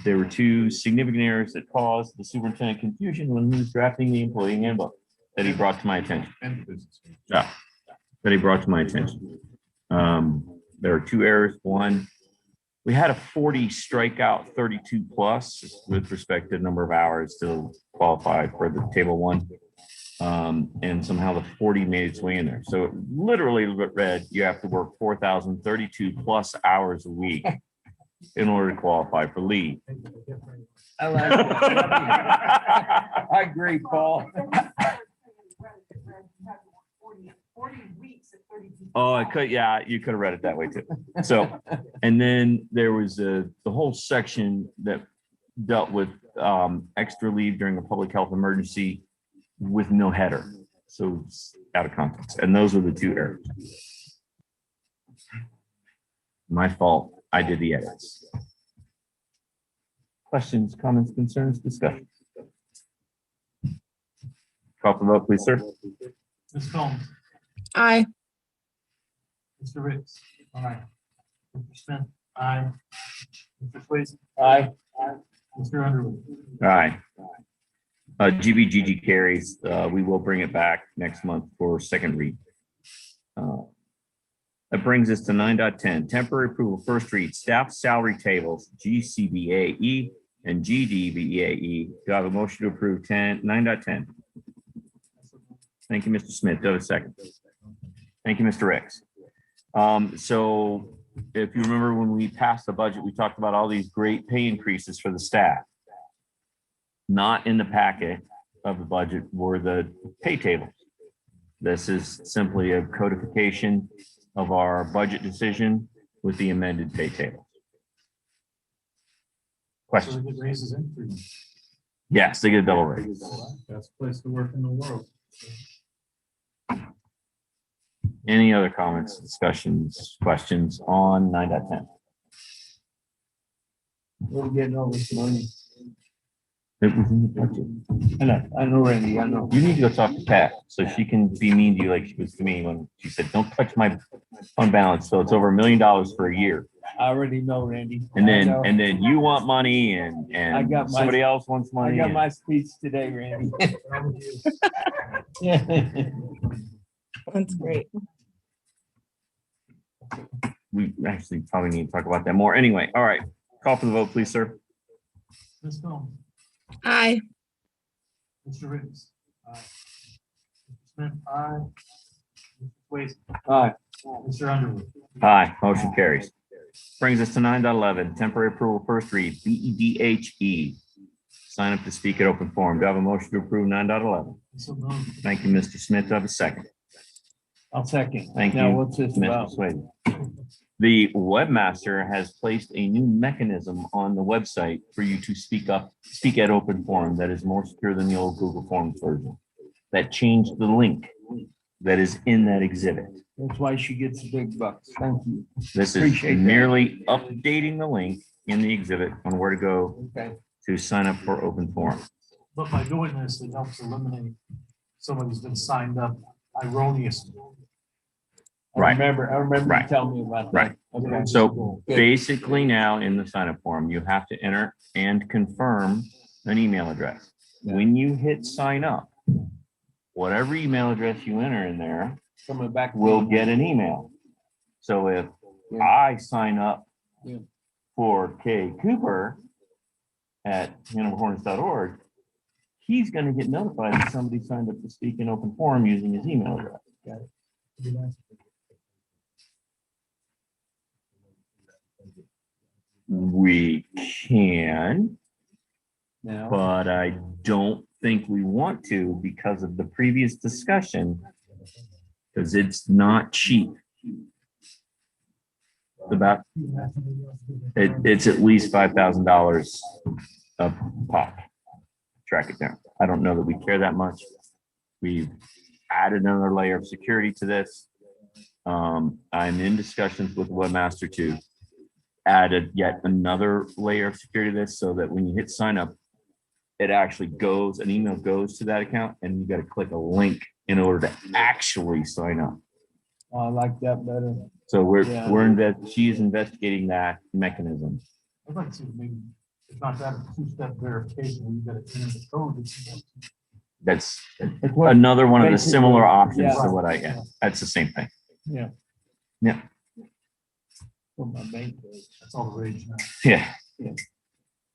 there were two significant errors that caused the superintendent confusion when he was drafting the employee handbook that he brought to my attention. And business. Yeah, that he brought to my attention. There are two errors. One, we had a 40 strikeout 32 plus with respect to number of hours to qualify for the table one. And somehow the 40 made its way in there. So it literally read, you have to work 4,032 plus hours a week in order to qualify for leave. I like that. I agree, Paul. Oh, I could, yeah, you could have read it that way too. So, and then there was the whole section that dealt with extra leave during a public health emergency with no header. So it's out of context. And those are the two errors. My fault. I did the edits. Questions, comments, concerns, discussion? Call for the vote, please, sir. Ms. Combs, Aye. Mr. Ricks. Aye. Mr. Smith. Aye. Mr. Swayze. Aye. Mr. Underwood. All right. GBGG carries. We will bring it back next month for second read. That brings us to 9.10, temporary approval, first read, staff salary tables, GCBAE and GDBAE. Do I have a motion to approve 9.10? Thank you, Mr. Smith. Do I have a second? Thank you, Mr. Ricks. So if you remember when we passed the budget, we talked about all these great pay increases for the staff. Not in the packet of the budget were the pay tables. This is simply a codification of our budget decision with the amended pay table. So Question? they get raises in. Yes, they get a double raise. Best place to work in the world. Any other comments, discussions, questions on 9.10? We're getting all this money. It was in the budget. I know, Randy, I know. You need to go talk to Pat so she can be mean to you like she was to me when she said, don't touch my fund balance. So it's over $1 million for a year. I already know, Randy. And I know. then you want money and I got my- somebody else wants I money. got and- my speech today, Randy. That's great. We actually probably need to talk about that more. Anyway, all right. Call for the vote, please, sir. Ms. Combs, Aye. Mr. Ricks. Aye. Mr. Smith. Aye. Mr. Swayze. Aye. Mr. Underwood. Aye, motion carries. Brings us to 9.11, temporary approval, first read, BEDHE. Sign up to speak at open forum. Do I have a motion to approve 9.11? So moved. Thank you, Mr. Smith. Do I have a second? I'll second. Thank Now, you, what's this Mr. about? Swayze. The webmaster has placed a new mechanism on the website for you to speak at open forum that is more secure than the old Google Forms version. That changed the link that is in that exhibit. That's why she gets the big bucks. Thank you. This is Appreciate that. merely updating the link in the exhibit on where to go Okay. to sign up for open forum. But by doing this, it helps eliminate somebody who's been signed up erroneously. Right. I remember you Right. telling me about that. Right. Okay. So Good. basically now in the sign up form, you have to enter and confirm an email address. Yeah. When you hit sign up, whatever email address you enter in there Coming back. will get an email. So if Yeah. I sign up Yeah. for K Cooper at HanoverHornets.org, he's going to get notified that somebody signed up to speak in open forum using his email address. We can, Now, but I don't think we want to because of the previous discussion, because it's not cheap. It's at least $5,000 a pop. Track it down. I don't know that we care that much. We've added another layer of security to this. I'm in discussions with Webmaster to add yet another layer of security to this so that when you hit sign up, it actually goes, an email goes to that account and you got to click a link in order to actually sign up. I like that better. So Yeah. she is investigating that mechanism. I'd like to see maybe, if not that, a two-step verification where you got to enter the code. that you want to- That's It's what- another one of the basically, similar options yeah. to what I get. That's the same thing. Yeah. Yeah. For my bank. That's all the rage now. Yeah. Yeah.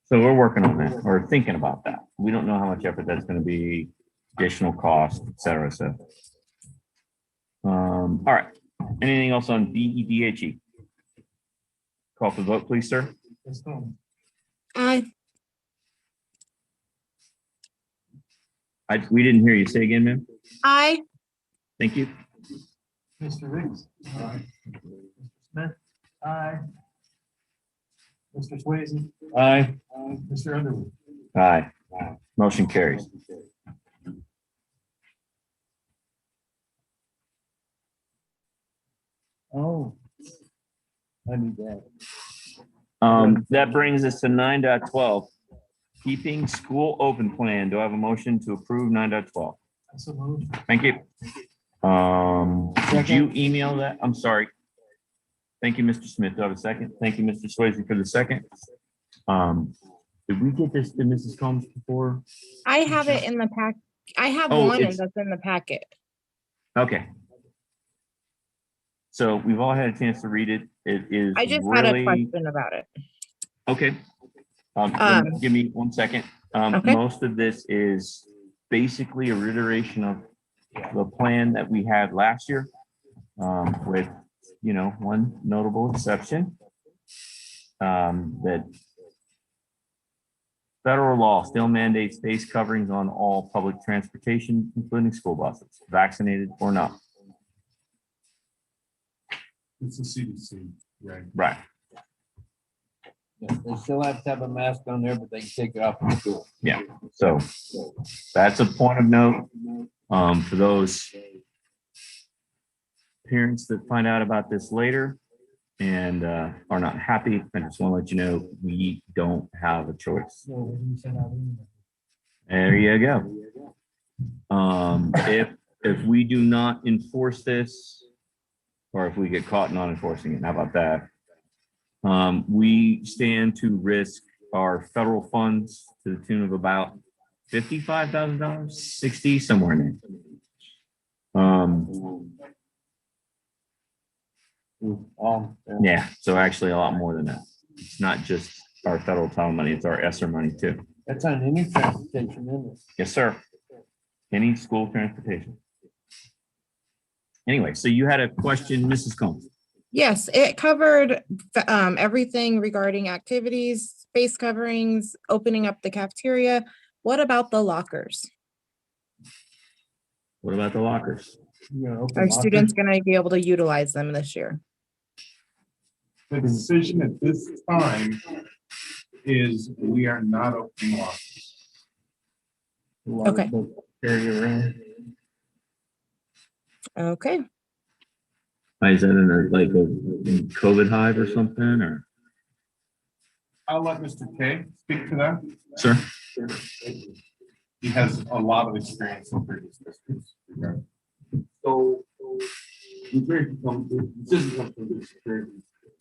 So we're working on that. We're thinking about that. We don't know how much effort that's going to be, additional cost, et cetera. So. All right. Anything else on BEDHE? Call for the vote, please, sir. Ms. Combs, Aye. We didn't hear you. Say again, ma'am. Aye. Thank you. Mr. Riggs. Aye. Mr. Smith. Aye. Mr. Swayze. Aye. Mr. Underwood. Aye. Motion carries. Oh. I need that. That brings us to 9.12. Keeping school open plan. Do I have a motion to approve 9.12? So moved. Thank you. Did you email that? I'm sorry. Thank you, Mr. Smith. Do I have a second? Thank you, Mr. Swayze, for the second. Did we get this to Mrs. Combs before? I have it in the pack. I have Oh, one and it's- that's in the packet. Okay. So we've all had a chance to read it. It is I just had a really, question about it. okay. Give me 1 second. Okay. Most of this is basically a reiteration of the plan that we had last year, with, one notable exception. That federal law still mandates face coverings on all public transportation, including school buses, vaccinated or not. It's the CDC, right? Right. Yeah, they still have to have a mask on there, but they can take it off in school. So that's a point of note, for those parents that find out about this later and, are not happy. I just want to let you know, we don't have a choice. There you go. If we do not enforce this, or if we get caught not enforcing it, how about that? We stand to risk our federal funds to the tune of about $55,000, 60, somewhere in there. Yeah, so actually a lot more than that. It's not just our federal title money, it's our ESSER money too. That's on any transportation, isn't it? Yes, sir. Any school transportation. Anyway, so you had a question, Mrs. Combs. Yes, it covered everything regarding activities, space coverings, opening up the cafeteria. What about the lockers? What about the lockers? Are students going to be able to utilize them this year? The decision at this time is we are not opening lockers. Okay. Carry around. Okay. Is that in a COVID hive or something, or? I'll let Mr. K speak to that. Sir? He has a lot of experience in previous districts. So, the decision comes from the security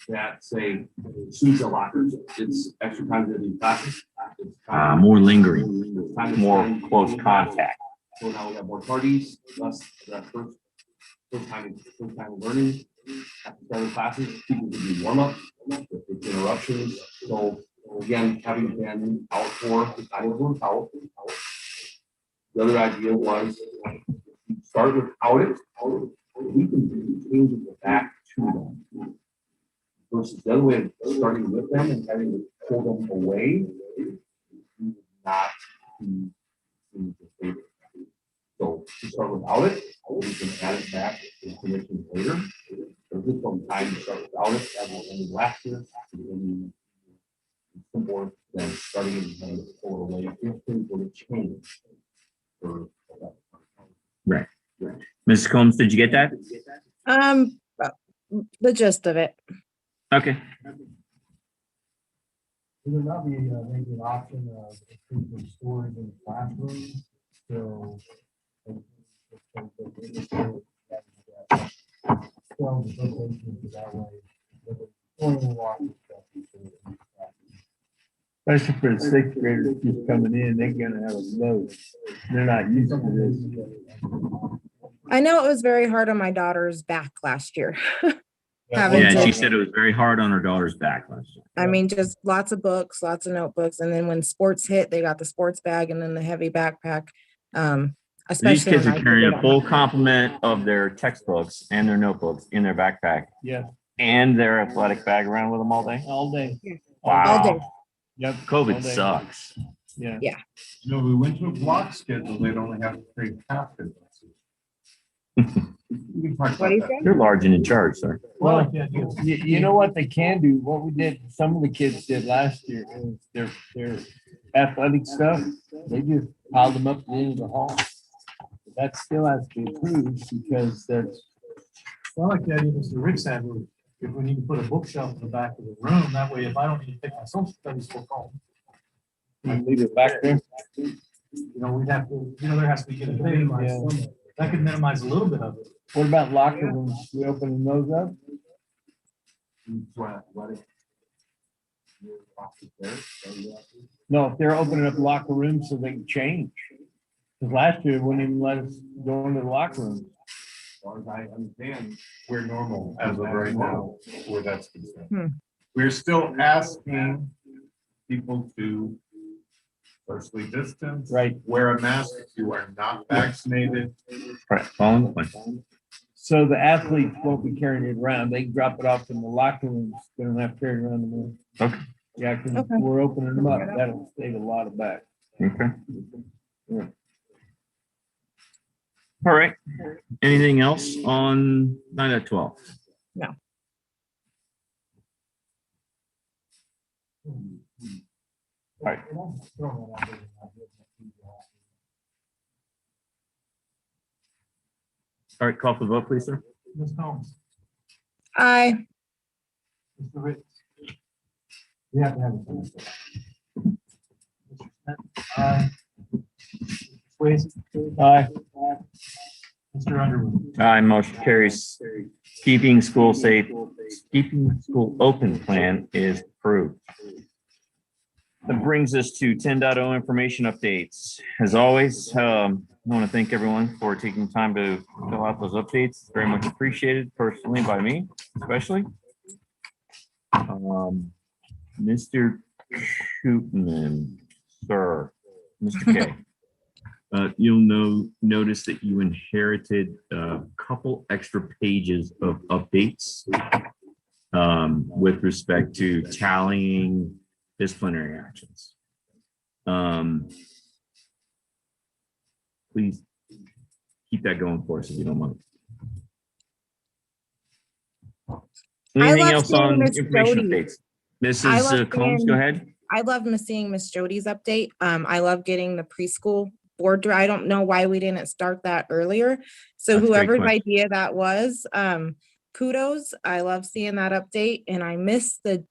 that say, suits the lockers, it's extra time to do classes. It's time- More lingering, it's time to more spend- close contact. So now we have more parties, less, that first time learning. After starting classes, people can do warm up, with interruptions. So again, having been out for, I was out. The other idea was start without it, we can do changes back to them. Versus the other way of starting with them and having to pull them away. Not be in the favor. So to start without it, we can add it back to commission later. So this one time to start without it, that will only last year. More than starting and having to pull it away if things were to change. Right. Mrs. Combs, did you get that? The gist of it. Okay. Will there not be maybe an option of increasing storage in the classroom? So. Especially for the sixth graders just coming in, they're gonna have a load. They're not used to this. I know it was very hard on my daughter's back last year. Having Yeah, to- she said it was very hard on her daughter's back last year. I mean, just lots of books, lots of notebooks. And then when sports hit, they got the sports bag and then the heavy backpack. These Especially kids when are I carrying did a it on full my- complement of their textbooks and their notebooks in their backpack Yeah, and their athletic bag around with them all day. all day. all day. Wow. Yep. COVID all day. sucks. Yeah. You know, we went to a block schedule, they'd only have to pay half the buses. We can talk What do about you that. think? You're large and in charge, sir. Well, Yeah, you know what they can do, what we did, some of the kids did last year, is their athletic stuff, they just piled them up at the end of the hall. That still has to be approved because that's, I like the idea Mr. Rick said, if we need to put a bookshelf in the back of the room, that way if I don't need to take my social studies book home, leave it back there. you know, we'd have to, you know, there has to be getting minimized somewhere. That could minimize a little bit of it. What about locker rooms? We opening those up? No, if they're opening up locker rooms so they can change. Because last year, they wouldn't even let us go into the locker room. As far as I understand, we're normal as of right now, where that's concerned. We're still asking people to socially distance. Right. Wear a mask if you are not vaccinated. Right, following the plan. So the athletes won't be carrying it around. They can drop it off in the locker rooms. They don't have to carry it around the room. Okay. Yeah, 'cause Okay. we're opening them up. That'll save a lot of back. Okay. All right. Anything else on 9.12? No. All right. All right, call for the vote, please, sir. Ms. Combs, Aye. Mr. Rick. We have to have it. Mr. Smith, aye. Mr. Swayze. Aye. Mr. Underwood. Aye, motion carries. Keeping school safe, keeping school open plan is approved. That brings us to 10.0 information updates. As always, I want to thank everyone for taking time to fill out those updates. Very much appreciated personally by me, especially. Mr. Koopman, sir, Mr. K. You'll notice that you inherited a couple extra pages of updates with respect to tallying disciplinary actions. Please keep that going for us if you don't mind. Anything love else seeing on Miss information Jody. updates? I Mrs. love Combs, seeing- go ahead. I love seeing Miss Jody's update. I love getting the preschool board. I don't know why we didn't start that earlier. So That's a great whoever's question. idea that was, kudos. I love seeing that update, and I miss the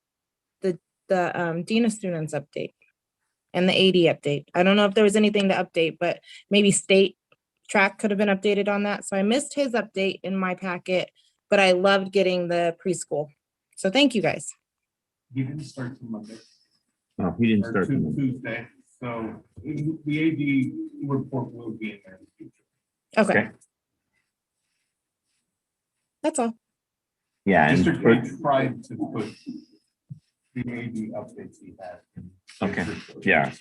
Dean of Students update and the AD update. I don't know if there was anything to update, but maybe state track could have been updated on that. So I missed his update in my packet, but I loved getting the preschool. So thank you guys. He didn't start till Monday. Oh, he didn't Or start. the- Tuesday, so the AD report will be in there in the future. Okay, Okay. that's all. Yeah. and District for- Eight tried to put the AD updates he had. in his Okay, report. yeah,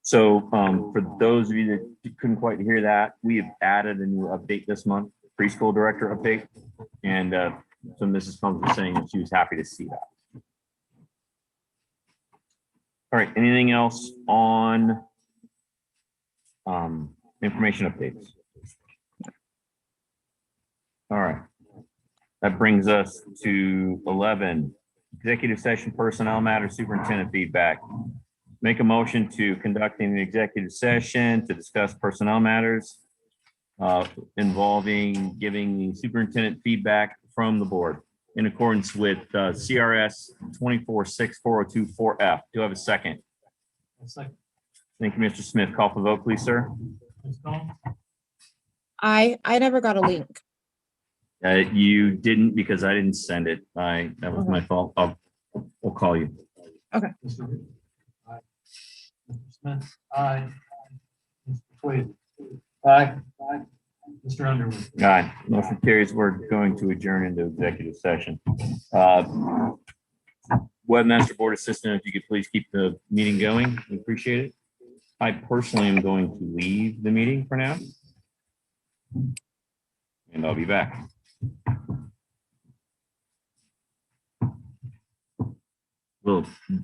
so for those of you that couldn't quite hear that, we have added a new update this month, preschool director update. And so Mrs. Combs was saying that she was happy to see that. All right, anything else on information updates? All right. That brings us to 11, executive session personnel matter superintendent feedback. Make a motion to conducting the executive session to discuss personnel matters involving giving the superintendent feedback from the board in accordance with CRS 246402-4F. Do I have a second? It's like, Thank you, Mr. Smith. Call for vote, please, sir. Ms. Combs, I never got a link. You didn't because I didn't send it. That was my fault. I'll call you. Mr. Rick. Aye. Mr. Smith, aye. Mr. Swayze. Aye. Aye. Mr. Underwood. All right, motion carries. We're going to adjourn into executive session. Webmaster Board Assistant, if you could please keep the meeting going, we appreciate it. I personally am going to leave the meeting for now. And I'll be back. will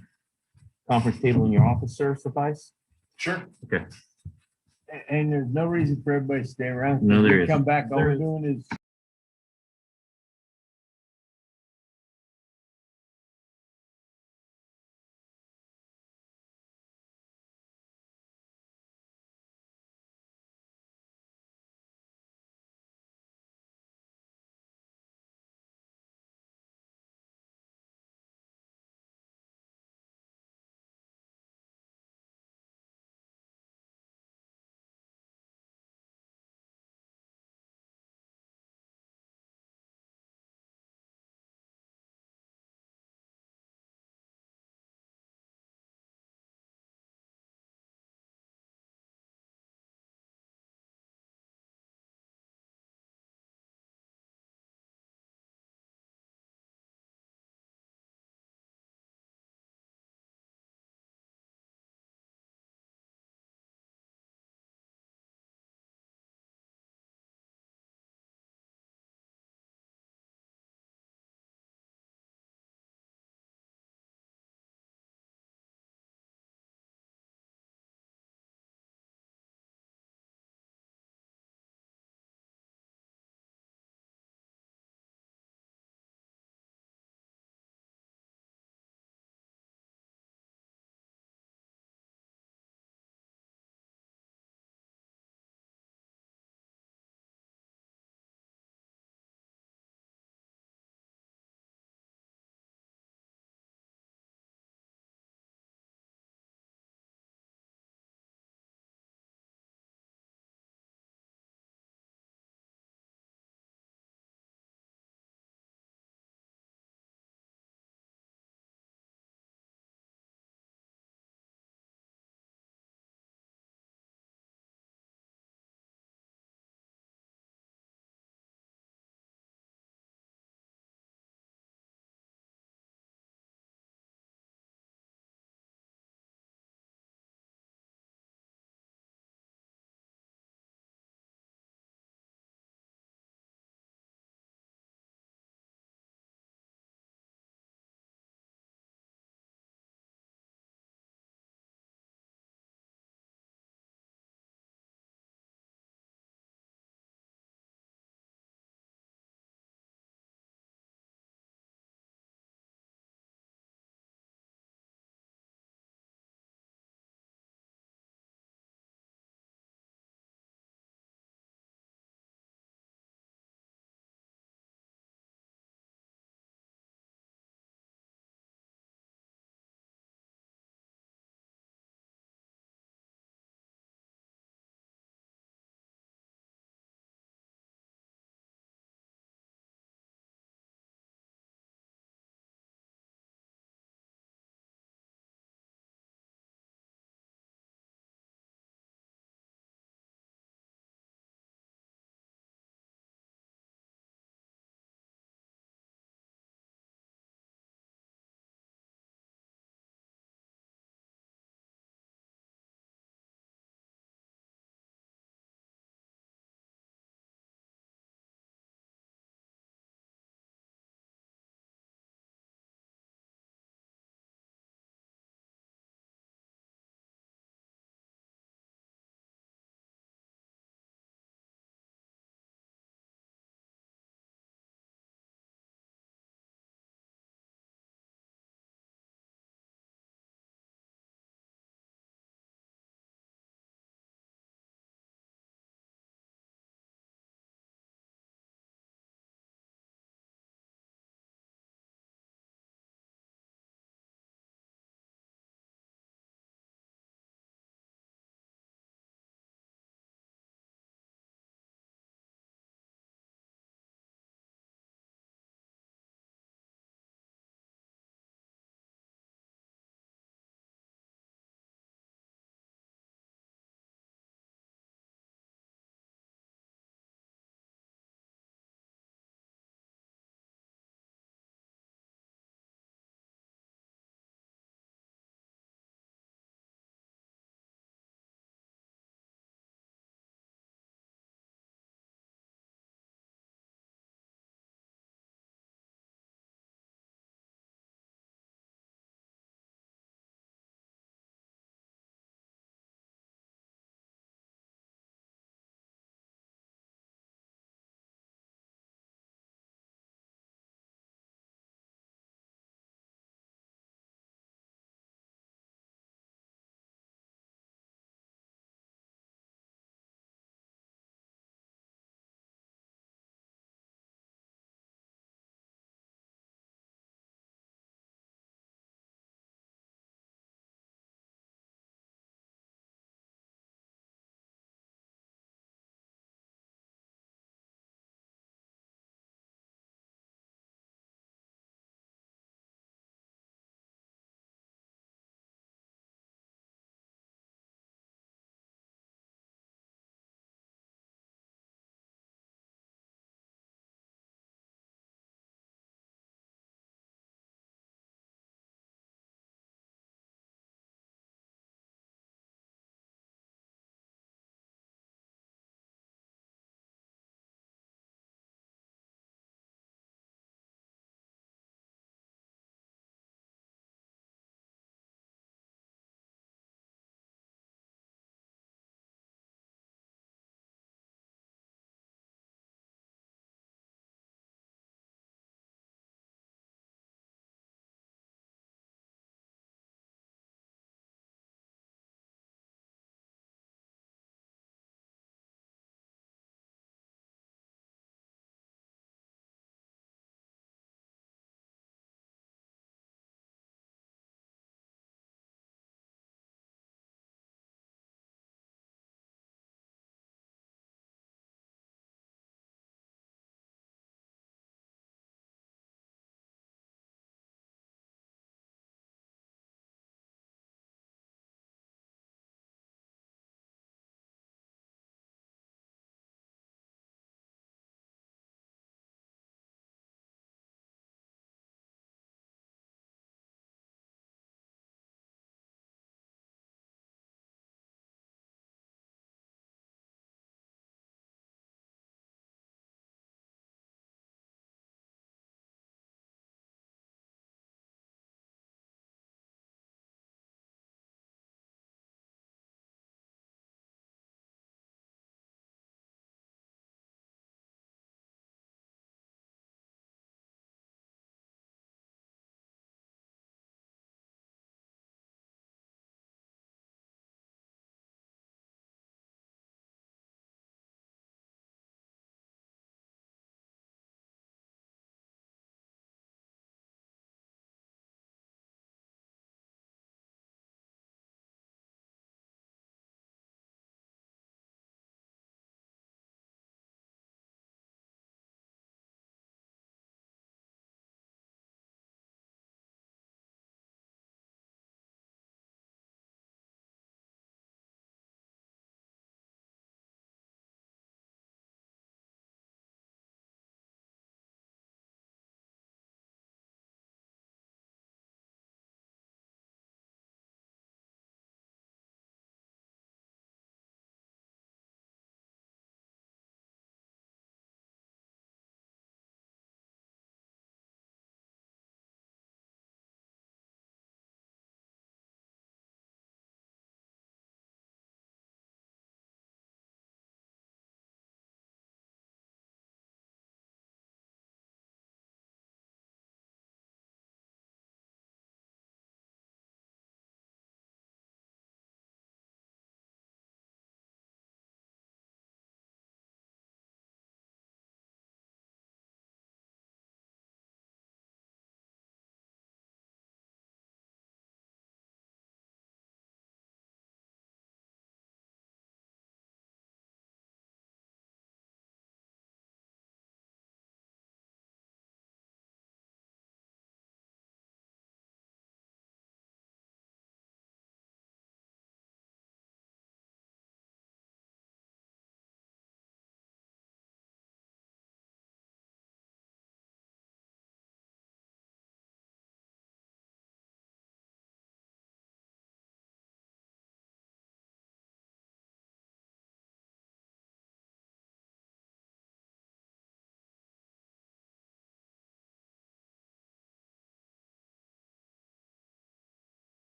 conference table in your office, sir, suffice? Sure. And there's no reason for everybody to stay around. No, there We isn't. Come back, all we're doing is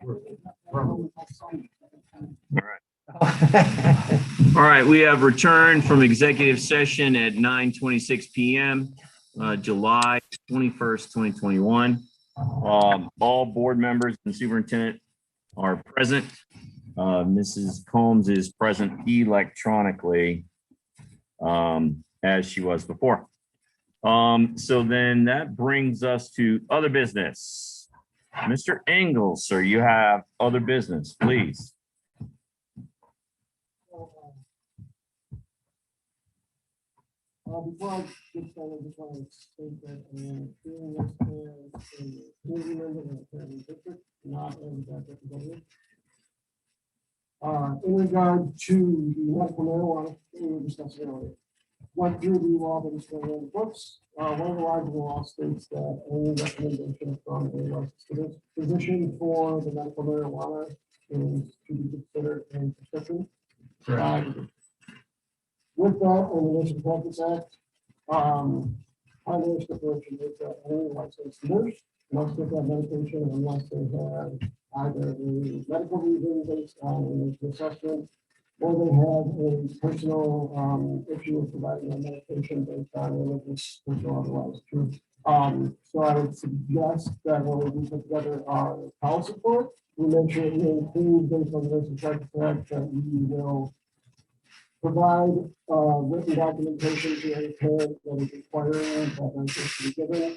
All right, we have returned from executive session at 9:26 PM, July 21st, 2021. All board members and superintendent are present. Mrs. Combs is present electronically, as she was before. So then that brings us to other business. Mr. Engel, sir, you have other business, please. Before I get started, I just want to state that doing this as a community member in the Fairview district, not as a representative. In regard to the medical marijuana, we were discussing earlier, went through the law that is going on the books. One of the larger law states that any recommendation from a licensed physician for the medical marijuana is to be considered a prescription. With that, in the Nation Practice Act, primary stipulation is that any licensed nurse must get that medication unless they have either a medical reason based on an assessment, or they have a personal issue with providing that medication based on religious, or otherwise true. So I would suggest that when we put together our policy for it, we make sure we include based on the Nation Practice Act that we will provide written documentation to a parent that is requiring that medication be given.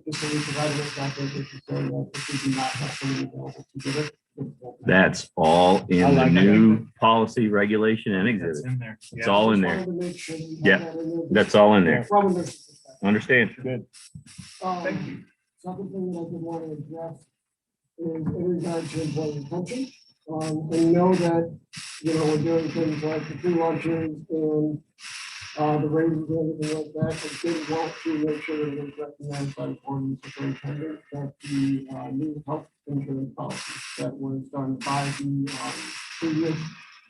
Just so we provide a written documentation saying that if we do not have somebody available to give it. That's all I in the like new policy, regulation, and That's exhibit. in there. It's all in there. Just wanted to make sure we have Yeah, that in there. That's all in there. From a nurse's perspective. Understand? Good. Thank you. Something that I did want to address is in regard to employee retention. And know that, we're doing things like the free lunches and the raises and everything like that. I did want to make sure that it was recognized by the board and superintendent that the new health insurance policy that was done by the previous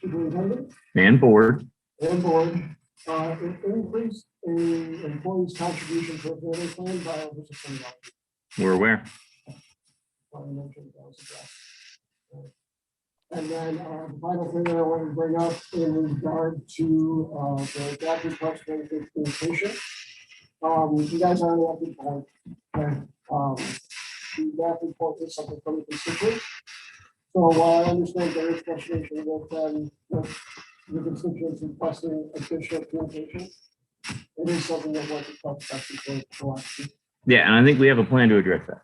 superintendent And board. and board, it increased a employee's contribution to a family plan by over $600. We're aware. Want to make sure that was addressed. And then the final thing that I want to bring up in regard to the DAC request for implementation. You guys are on the report. Okay. The DAC report is something from the constituents. So while I understand there is frustration with the constituents requesting additional communication, it is something that was requested for last year. Yeah, and I think we have a plan to address that.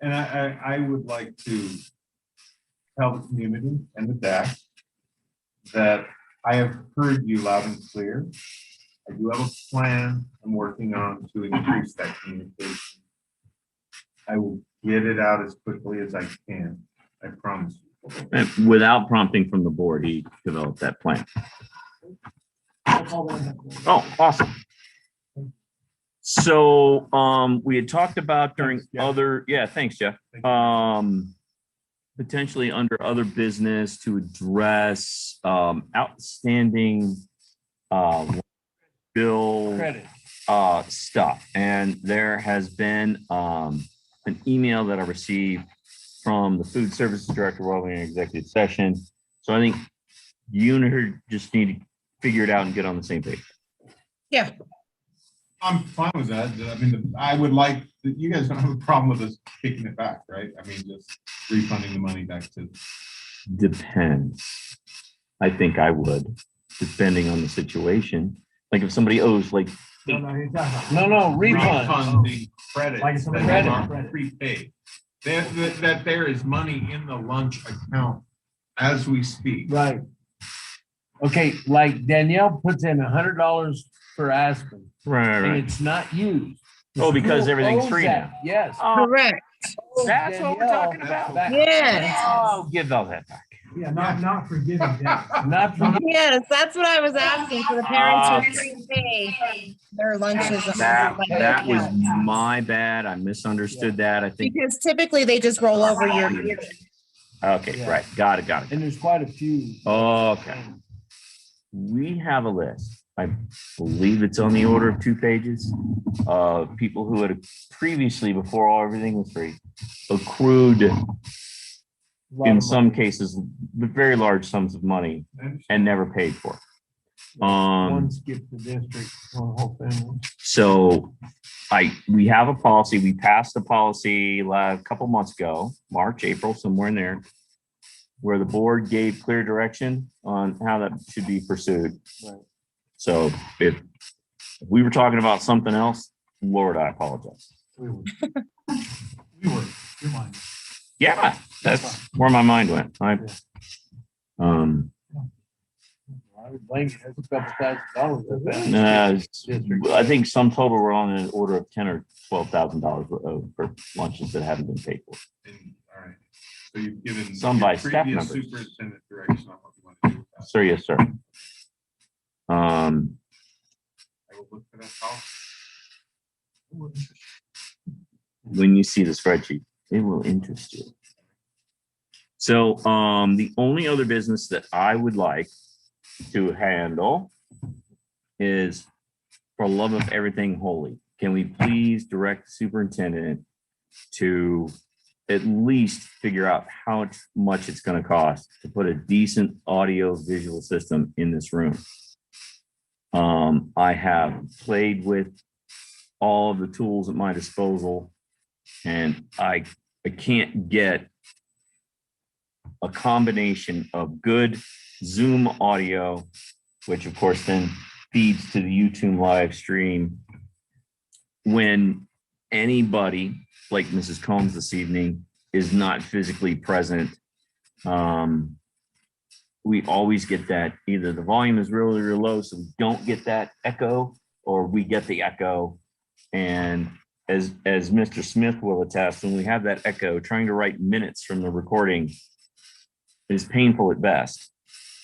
And I would like to tell the community and the DAC that I have heard you loud and clear. I do have a plan I'm working on to increase that communication. I will get it out as quickly as I can. I promise you. And without prompting from the board, he developed that plan. That's all that I have. Oh, awesome. So, we had talked about during Thanks, Jeff. other, yeah, thanks, Jeff. Thank you. Potentially under other business to address, outstanding, bill, Credit. stuff. And there has been, an email that I received from the food services director while we were in executive session. So I think you and her just need to figure it out and get on the same page. Yeah, I'm fine with that. I mean, I would like, you guys don't have a problem with us kicking it back, right? I mean, just refunding the money back to. Depends. I think I would, depending on the situation. Like if somebody owes like, No, refund. Refunding credits Like somebody that credit. are prepaid. That there is money in the lunch account as we speak. Right. Okay, like Danielle puts in $100 for Aspen right, and it's not used. Oh, because Who everything's owes free that? now. Yes. correct. That's what we're Danielle, talking about. back- Yes. Oh, give all that back. Yeah, not forgiving that. Not for, Yes, that's what I was asking for the parents who prepay their lunches. That was my bad. I misunderstood that. I think, Because typically they just roll over your year. okay, Yeah. right. Got it. and there's quite a few. Okay. We have a list. I believe it's on the order of 2 pages of people who had previously, before everything was free, accrued lot in of some money. cases, very large sums of money and never paid for. One skipped the district, one whole family. So we have a policy, we passed a policy a couple months ago, March, April, somewhere in there, where the board gave clear direction on how that should be pursued. Right. So if we were talking about something else, Lord, I apologize. We were, your mind. Yeah, that's where my mind went. I would blame you. That's $2,000. District. I think some total were on an order of $10,000 or $12,000 for lunches that haven't been paid for. All right. So you've given. Some your by staff previous members. Superintendent direction on what you want to do with that. Sir, yes, sir. I will look for that policy. When you see the spreadsheet, it will interest you. So, the only other business that I would like to handle is, for love of everything holy, can we please direct the superintendent to at least figure out how much it's gonna cost to put a decent audio visual system in this room? I have played with all of the tools at my disposal, and I can't get a combination of good Zoom audio, which of course then feeds to the YouTube live stream. When anybody, like Mrs. Combs this evening, is not physically present, we always get that, either the volume is really, really low, so we don't get that echo, or we get the echo. And as Mr. Smith will attest, when we have that echo, trying to write minutes from the recording is painful at best.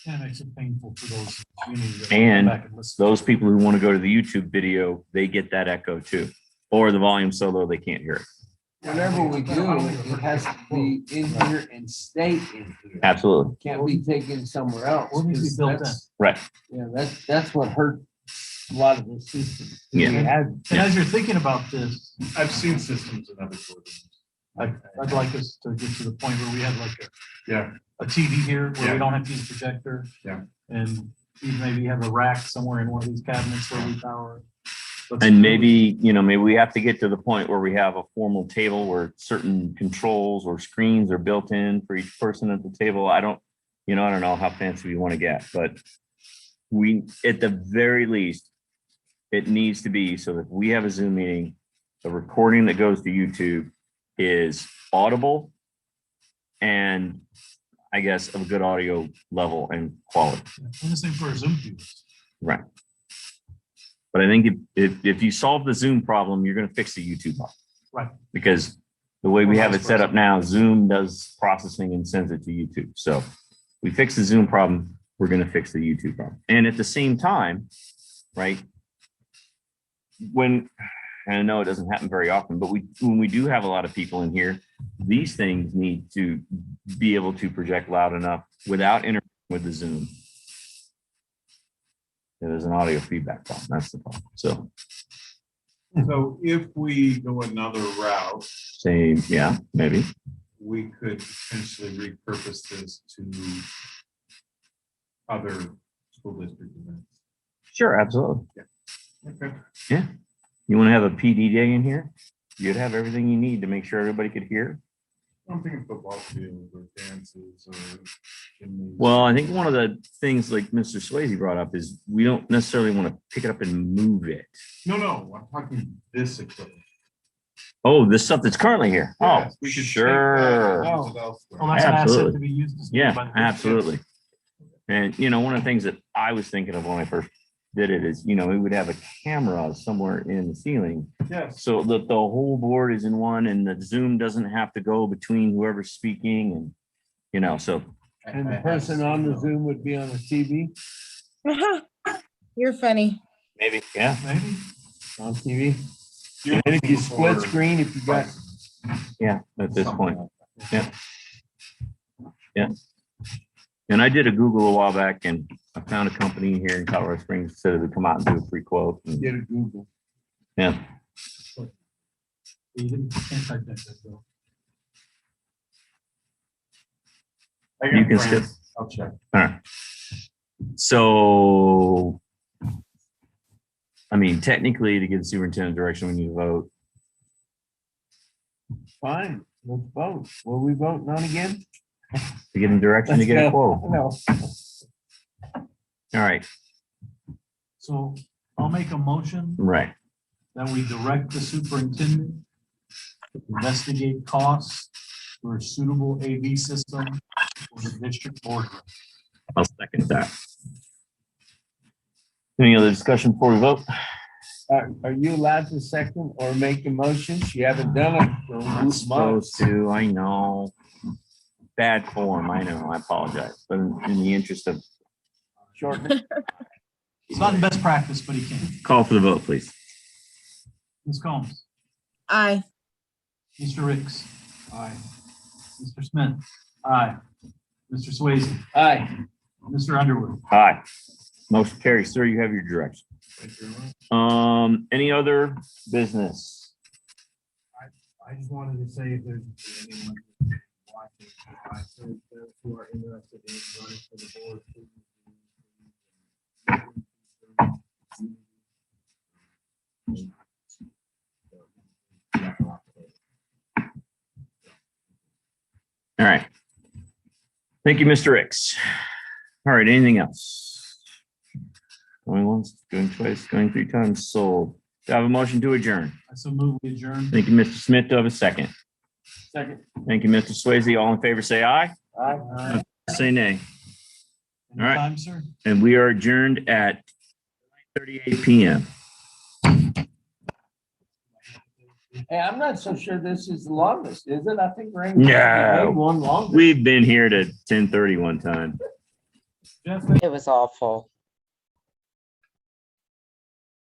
And it makes it painful for those. communities that And go back and listen. those people who want to go to the YouTube video, they get that echo too, or the volume so low they can't hear it. Whatever we do, it has to be in here and stay in here. Absolutely. Can't be taken somewhere else. What needs to be 'cause built in? that's- Right. Yeah, that's what hurt a lot of the systems. Yeah. We had- And as you're thinking about this, I've seen systems in other boardrooms. I'd like us to get to the point where we have like Yeah. a TV here where Yeah. we don't have to use a projector. Yeah. And even maybe have a rack somewhere in one of these cabinets where we power. Let's And do maybe, maybe we have to get to the point where we have a formal table where certain controls or screens are built in for each person at the table. I don't know how fancy we want to get, but we, at the very least, it needs to be so that if we have a Zoom meeting, the recording that goes to YouTube is audible and I guess of a good audio level and quality. And the same for our Zoom viewers. Right. But I think if you solve the Zoom problem, you're going to fix the YouTube problem. Right. Because the way we have it set up now, Zoom does processing and sends it to YouTube. So we fix the Zoom problem, we're going to fix the YouTube problem. And at the same time, right, and I know it doesn't happen very often, but when we do have a lot of people in here, these things need to be able to project loud enough without interfering with the Zoom. There's an audio feedback problem. That's the problem. So So if we go another route, same, yeah, maybe. we could potentially repurpose this to other school district events. Sure, absolutely. Okay. You want to have a PD day in here? You'd have everything you need to make sure everybody could hear. I'm thinking football field or dances or. gymnasium. Well, I think one of the things like Mr. Swayze brought up is we don't necessarily want to pick it up and move it. No, I'm talking this equipment. Oh, this stuff that's currently here. Oh, Yes, we could take that sure. and use it elsewhere. Well, that's an asset Absolutely. to be used. by Yeah, the district. absolutely. And, one of the things that I was thinking of when I first did it is, we would have a camera somewhere in the ceiling Yes. so that the whole board is in one and the Zoom doesn't have to go between whoever's speaking and, so. And the person on the Zoom would be on the TV, You're funny. Maybe, yeah. Maybe. on TV. And if you split screen, if you got, Yeah, at this point. Yeah. Yeah. And I did a Google a while back and I found a company here in Colorado Springs that said it would come out and do a free quote. and- get a Google. Yeah. You can't type that, though. I got You can friends. skip. I'll check. All right. So, I mean, technically, to give the superintendent direction, we need to vote. Fine, let's vote. What are we voting on again? To give him direction to Let's get a go. quote. No. All right, So I'll make a motion right. that we direct the superintendent to investigate costs for a suitable AV system for the district boardroom. I'll second that. Any other discussion before we vote? Are you allowed to second or make a motion? You haven't done it for I'm not supposed to, I know. Bad form, I know, I apologize, but in the interest of, Short. It's not in best practice, but he can. call for the vote, please. Ms. Combs, Aye. Mr. Ricks. Aye. Mr. Smith. Aye. Mr. Swayze, Aye. Mr. Underwood. Aye. Motion carries, sir, you have your direction. Any other business? I just wanted to say if there's anyone watching, I think those who are interested in running for the board. All right. Thank you, Mr. Ricks. All right, anything else? Going once, going twice, going three times, sold. Do I have a motion to adjourn? I so move we adjourn. Thank you, Mr. Smith. Do I have a second? Second. Thank you, Mr. Swayze. All in favor, say aye. Aye. Say nay. Any All right. time, sir? And we are adjourned at 9:38 PM. Hey, I'm not so sure this is the longest, is it? I think we're. in- No. One longer. We've been here to 10:30 one time. Jeff, It was awful.